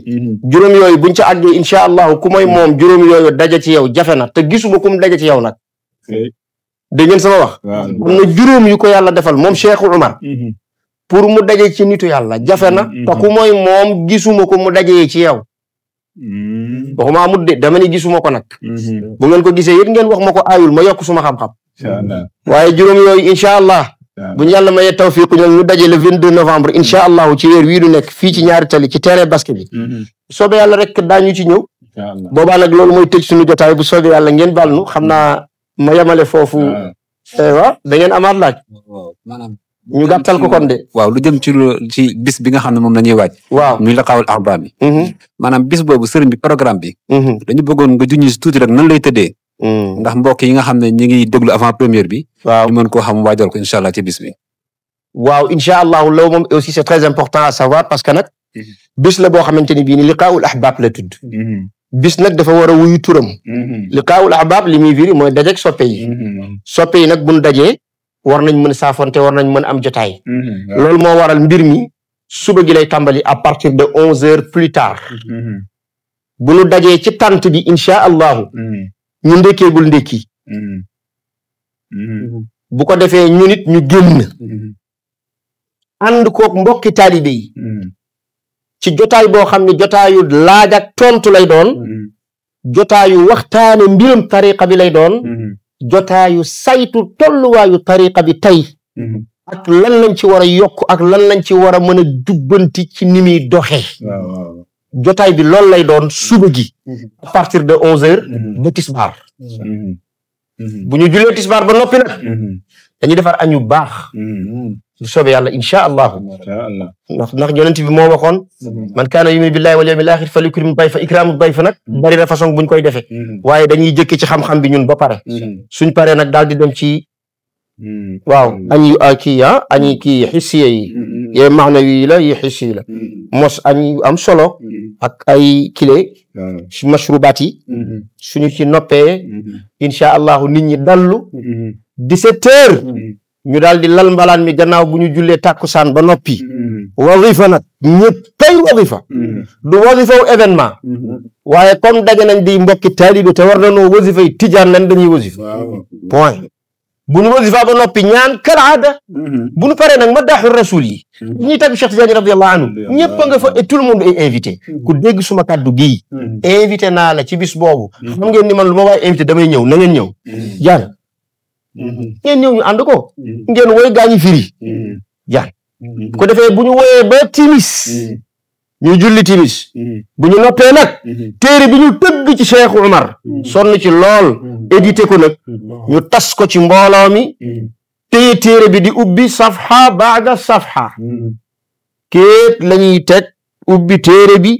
juróom yooyu buñ ca àggee incha allahu ku mooy moom juróom yooyu daje ci yow jafe na te gisuma kum daje ci yow nag dégg ngeen sama wax am na juróom yu ko yàlla defal moom Cheikh Oumar pour mu daje ci nitu yàlla jafe na te ku mooy moom gisuma ko mu dajee ci yow waxuma amut de dama ni gisuma ko nag bu ngeen ko gisee yéen ngeen wax ma ko aayul ma yokk suma xam-xam waaye juróom yooyu incha allah bu ñu yàlla mayee tawfiq ñoom ñu daje le 22 novembre incha allahu ci weer wii du nekk fii ci ñaari tali ci terrain basket bi soobee yàlla rek daañu ci ñëw boobaa nag loolu mooy tëj suñu jotaay bu soobee yàlla ngeen baal nu xam naa ma yemale foofu waaw da ngeen amaat laaj ñu gàttal ko kon de waaw lu jëm ci bis bi nga xam ne moom la ñuy waaj waaw muy liqaa'ul ahbaab bi maanaam bis boobu sëriñ bi programme bi dañu bëggoon nga junñi si tuuti rek nan lay tëddee ndax mbokk yi nga xam ne ñi ngi déglu avant première bi waaw ñu mën koo xam waajal ko incha allah ci bis bi waaw incha allahu loolu moom aussi c'est très important à savoir parce que nag bis la boo xamante ni bii ni liqaa'ul ahbaab la tudd bis nag dafa war a wuyu turam liqaa'ul ahbaab li muy firi mooy dajeeg soppe yi soppe yi nag buñ dajee war nañ mën saafonte war nañ mën am jotaay loolu moo waral mbir mi suba gi lay tàmbali à partir de 11h plus tard bu ñu dajee ci tant bi incha allahu ñu ndekkeegul ndekki bu ko defee ñu nit ñu génn ànd koog mbokki taalibe yi ci jotaay boo xam ne jotaayu laaj ak tontu lay doon jotaayu waxtaane mbiram tariqa bi lay doon jotaayu saytu tolluwaayu tariqa bi tey ak lan lañ ci war a yokk ak lan lañ ci war a mën a jubbanti ci ni muy doxee jotaay bi loolu lay doon suba gi à partir de 11h ba tisbaar bu ñu julee tisbaar ba noppi nag dañuy defar añu baax bu soobee yàlla incha allahu ndax yonent bi moo waxoon man kaana yu'minu billahi wal yawmil axir falyukrim dayfa ikraamu dayfa nag bari na façon buñ koy defee waaye dañuy jëkki ci xam-xam bi ñun ba pare suñ paree nag daal di dem ci waaw añ yu kii añi kii xissiye yi yee maanawi yi la yi xissi la mos añ yu am solo ak ay kile mashrubaat yi suñu ci noppee incha allahu nit ñi dallu 17h ñu daal di lal mbalaan mi gannaaw bu ñu jullee tàkkusaan ba noppi wazifa nag ñëppay wazifa du wazifaw événement waaye comme daje nañ di mbokki taalibe te war nañoo wazifa yi tijaan leen dañuy wazifa point bu ñu wazifa ba noppi ñaan kal aada bu ñu paree nag madaaxu rasul yi ñuy tagg Cheikh Tidiane radiyallahu anhu ñëpp a nga fa et tout le monde est invité ku dégg suma kàddu gii invité naa la ci bis boobu xam ngeen ni man lu ma waaye invité damay ñëw na ngeen ñëw jaan ngeen ñëw ñu ànd ko ngeen woy gaañi firi jaan bu ko defee bu ñu woyee ba timis ñu julli timis bu ñu noppee nag téere bi ñu tëgg ci Cheikh Oumar sonn ci lool édité ko nag ñu tas ko ci mbooloo mi téye téere bi di ubbi safha baada safha kéet lañuy teg ubbi téere bi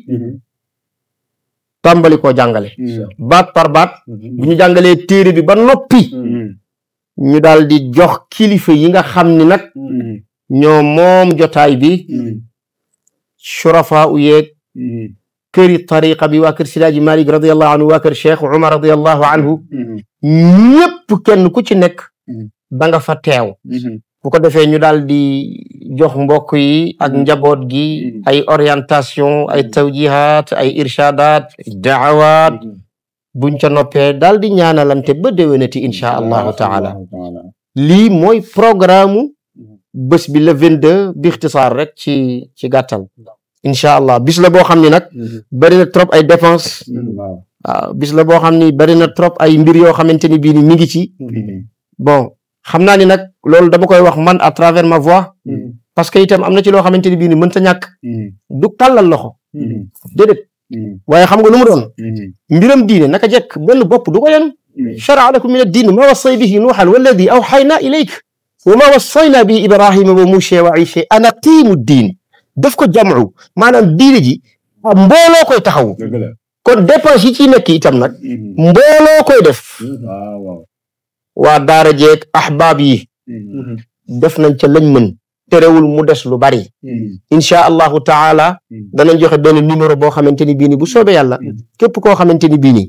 tàmbali koo jàngale baat par baat bu ñu jàngalee téere bi ba noppi ñu daal di jox kilifa yi nga xam ni nag ñoo moom jotaay bi shurafa u yeeg këri tariqa bi waa kër Sidaaji Malik radiyallahu anhu waa kër Cheikh Oumar radiyallahu anhu ñëpp kenn ku ci nekk da nga fa teew bu ko defee ñu daal di jox mbokk yi ak njaboot gi ay orientation ay tawjihat ay irshadat daawaat buñ ca noppee daal di ñaanalante ba déwénati incha allahu taala lii mooy programme bés bi le 22 bi ixtisaar rek ci gàttal incha allah bis la boo xam ni nag bari na trop ay dépense waaw bis la boo xam ni bari na trop ay mbir yoo xamante ni bii ni mi ngi ci bon xam naa ni nag loolu dama koy wax man à travers ma voix parce que itam am na ci loo xamante ni bii ni mënta ñàkk du tàllal loxo déedéet waaye xam nga lu mu doon mbiram diine naka jekk benn bopp du ko yenu shara'a lakum min ad-din ma wassay bihi nuuhan walladi awxayna ilayk wa ma wassayna bihi ibrahima wa musa wa isa an aqimu diin daf ko jamcu maanaam diine ji mbooloo koy taxawu kon dépense yi ci nekk itam nag mbooloo koy def waa daara jeeg ahbaab yi def nañ ca lañ mën terewul mu des lu bari incha allahu taala danañ joxe benn numéro boo xamante ni bii ni bu soobee yàlla képp koo xamante ni bii ni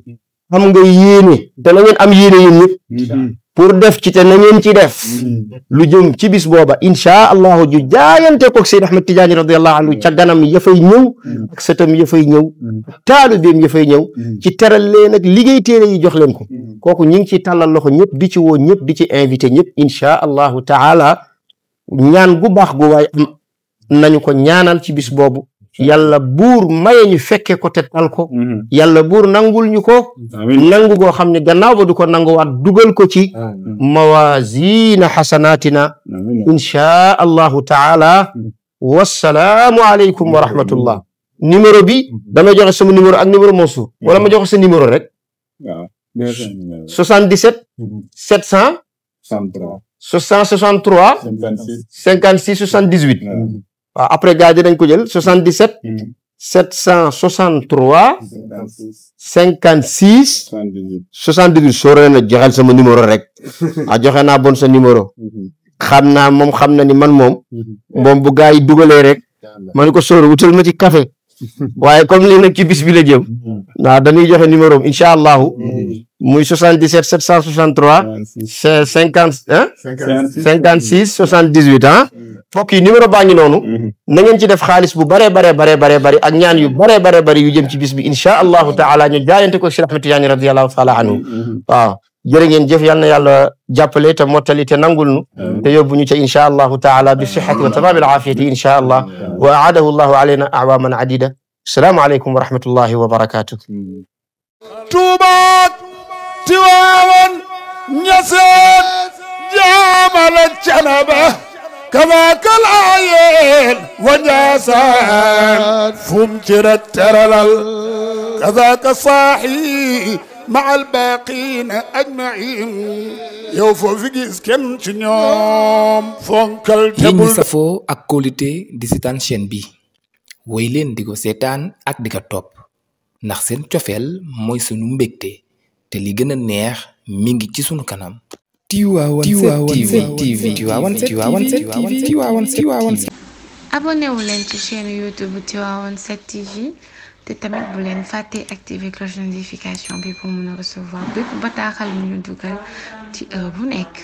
xam nga yéene te la ngeen am yéene yéen ñëpp pour def ci te na ngeen ci def lu jëm ci bis booba insha allahu ju jaayante ko Seyd Ahmed Tidiane radiyallahu anhu ca ganam ya fay ñëw ak sëtam ya fay ñëw taalibeem ya fay ñëw ci teral leen ak liggéey téere yi jox leen ko kooku ñi ngi ci tàllal loxo ñëpp di ci woo ñëpp di ci invité ñëpp insha allahu taala ñaan gu baax gu waay am nañu ko ñaanal ci bis boobu yàlla buur maye ñu fekke ko te tal ko yàlla buur nangul ñu ko nangu goo xam ne gannaaw ba du ko nanguwaat dugal ko ci mawazina xasanatina insha allahu taala wassalaamu aleykum wa rahmatullah numéro bi dama joxe sama numéro ak numéro Mansour wala ma joxe sa numéro rek 77 700 663 56 78 waaw après gars yi dañ ko jël 77 763 56 78 soo ree joxel sama numéro rek joxe naa bon sa numéro xam naa moom xam na ni man moom bu gars yi dugalee rek ma ne ko sóor wutal ma ci café waaye comme lii nag ci bis bi la jëm waaw dañuy joxe numéro am incha allahu muy 77 763 56 78 mbokk yi numéro baa ngi noonu na ngeen ci def xaalis bu bare ak ñaan yu bare yu jëm ci bis bi incha allahu taala ñu jaayante ko Cheikh Ahmed Tidiane radiyallahu taala anhu waaw jërë ngeen jëf yal na yàlla jàppale te mottali te nangul nu te yóbbu ñu ca incha allahu taala bi sihhati wa tamaami al-aafiyati incha allah wa aadahu allahu alayna a'waaman adida assalaamu aleykum wa rahmatullahi wa barakatuh Tuuba Tiwaawan Ñaseen Jaamal ak Canaba kazaaka Laayeen wa Njaasaan fum ci rek teralal kazaaka saaxi مع الباقين أجمعين yow foo fi gis kenn ci ñoom fonkal yéen ñi safoo ak kóolute di seetaan chaîne bi woy leen di ko seetaan ak di ko topp ndax seen cofeel mooy sunu mbégte te li gën a neex mi ngi ci sunu kanam. Tivaouane 7 TV. abonné wu leen ci chaîne YouTube Tivaouane 7 TV. te tamit bu leen fàtte activer cloche de notification bi pour mën a recevoir bépp bataaxal bu ñu dugal ci heure bu nekk.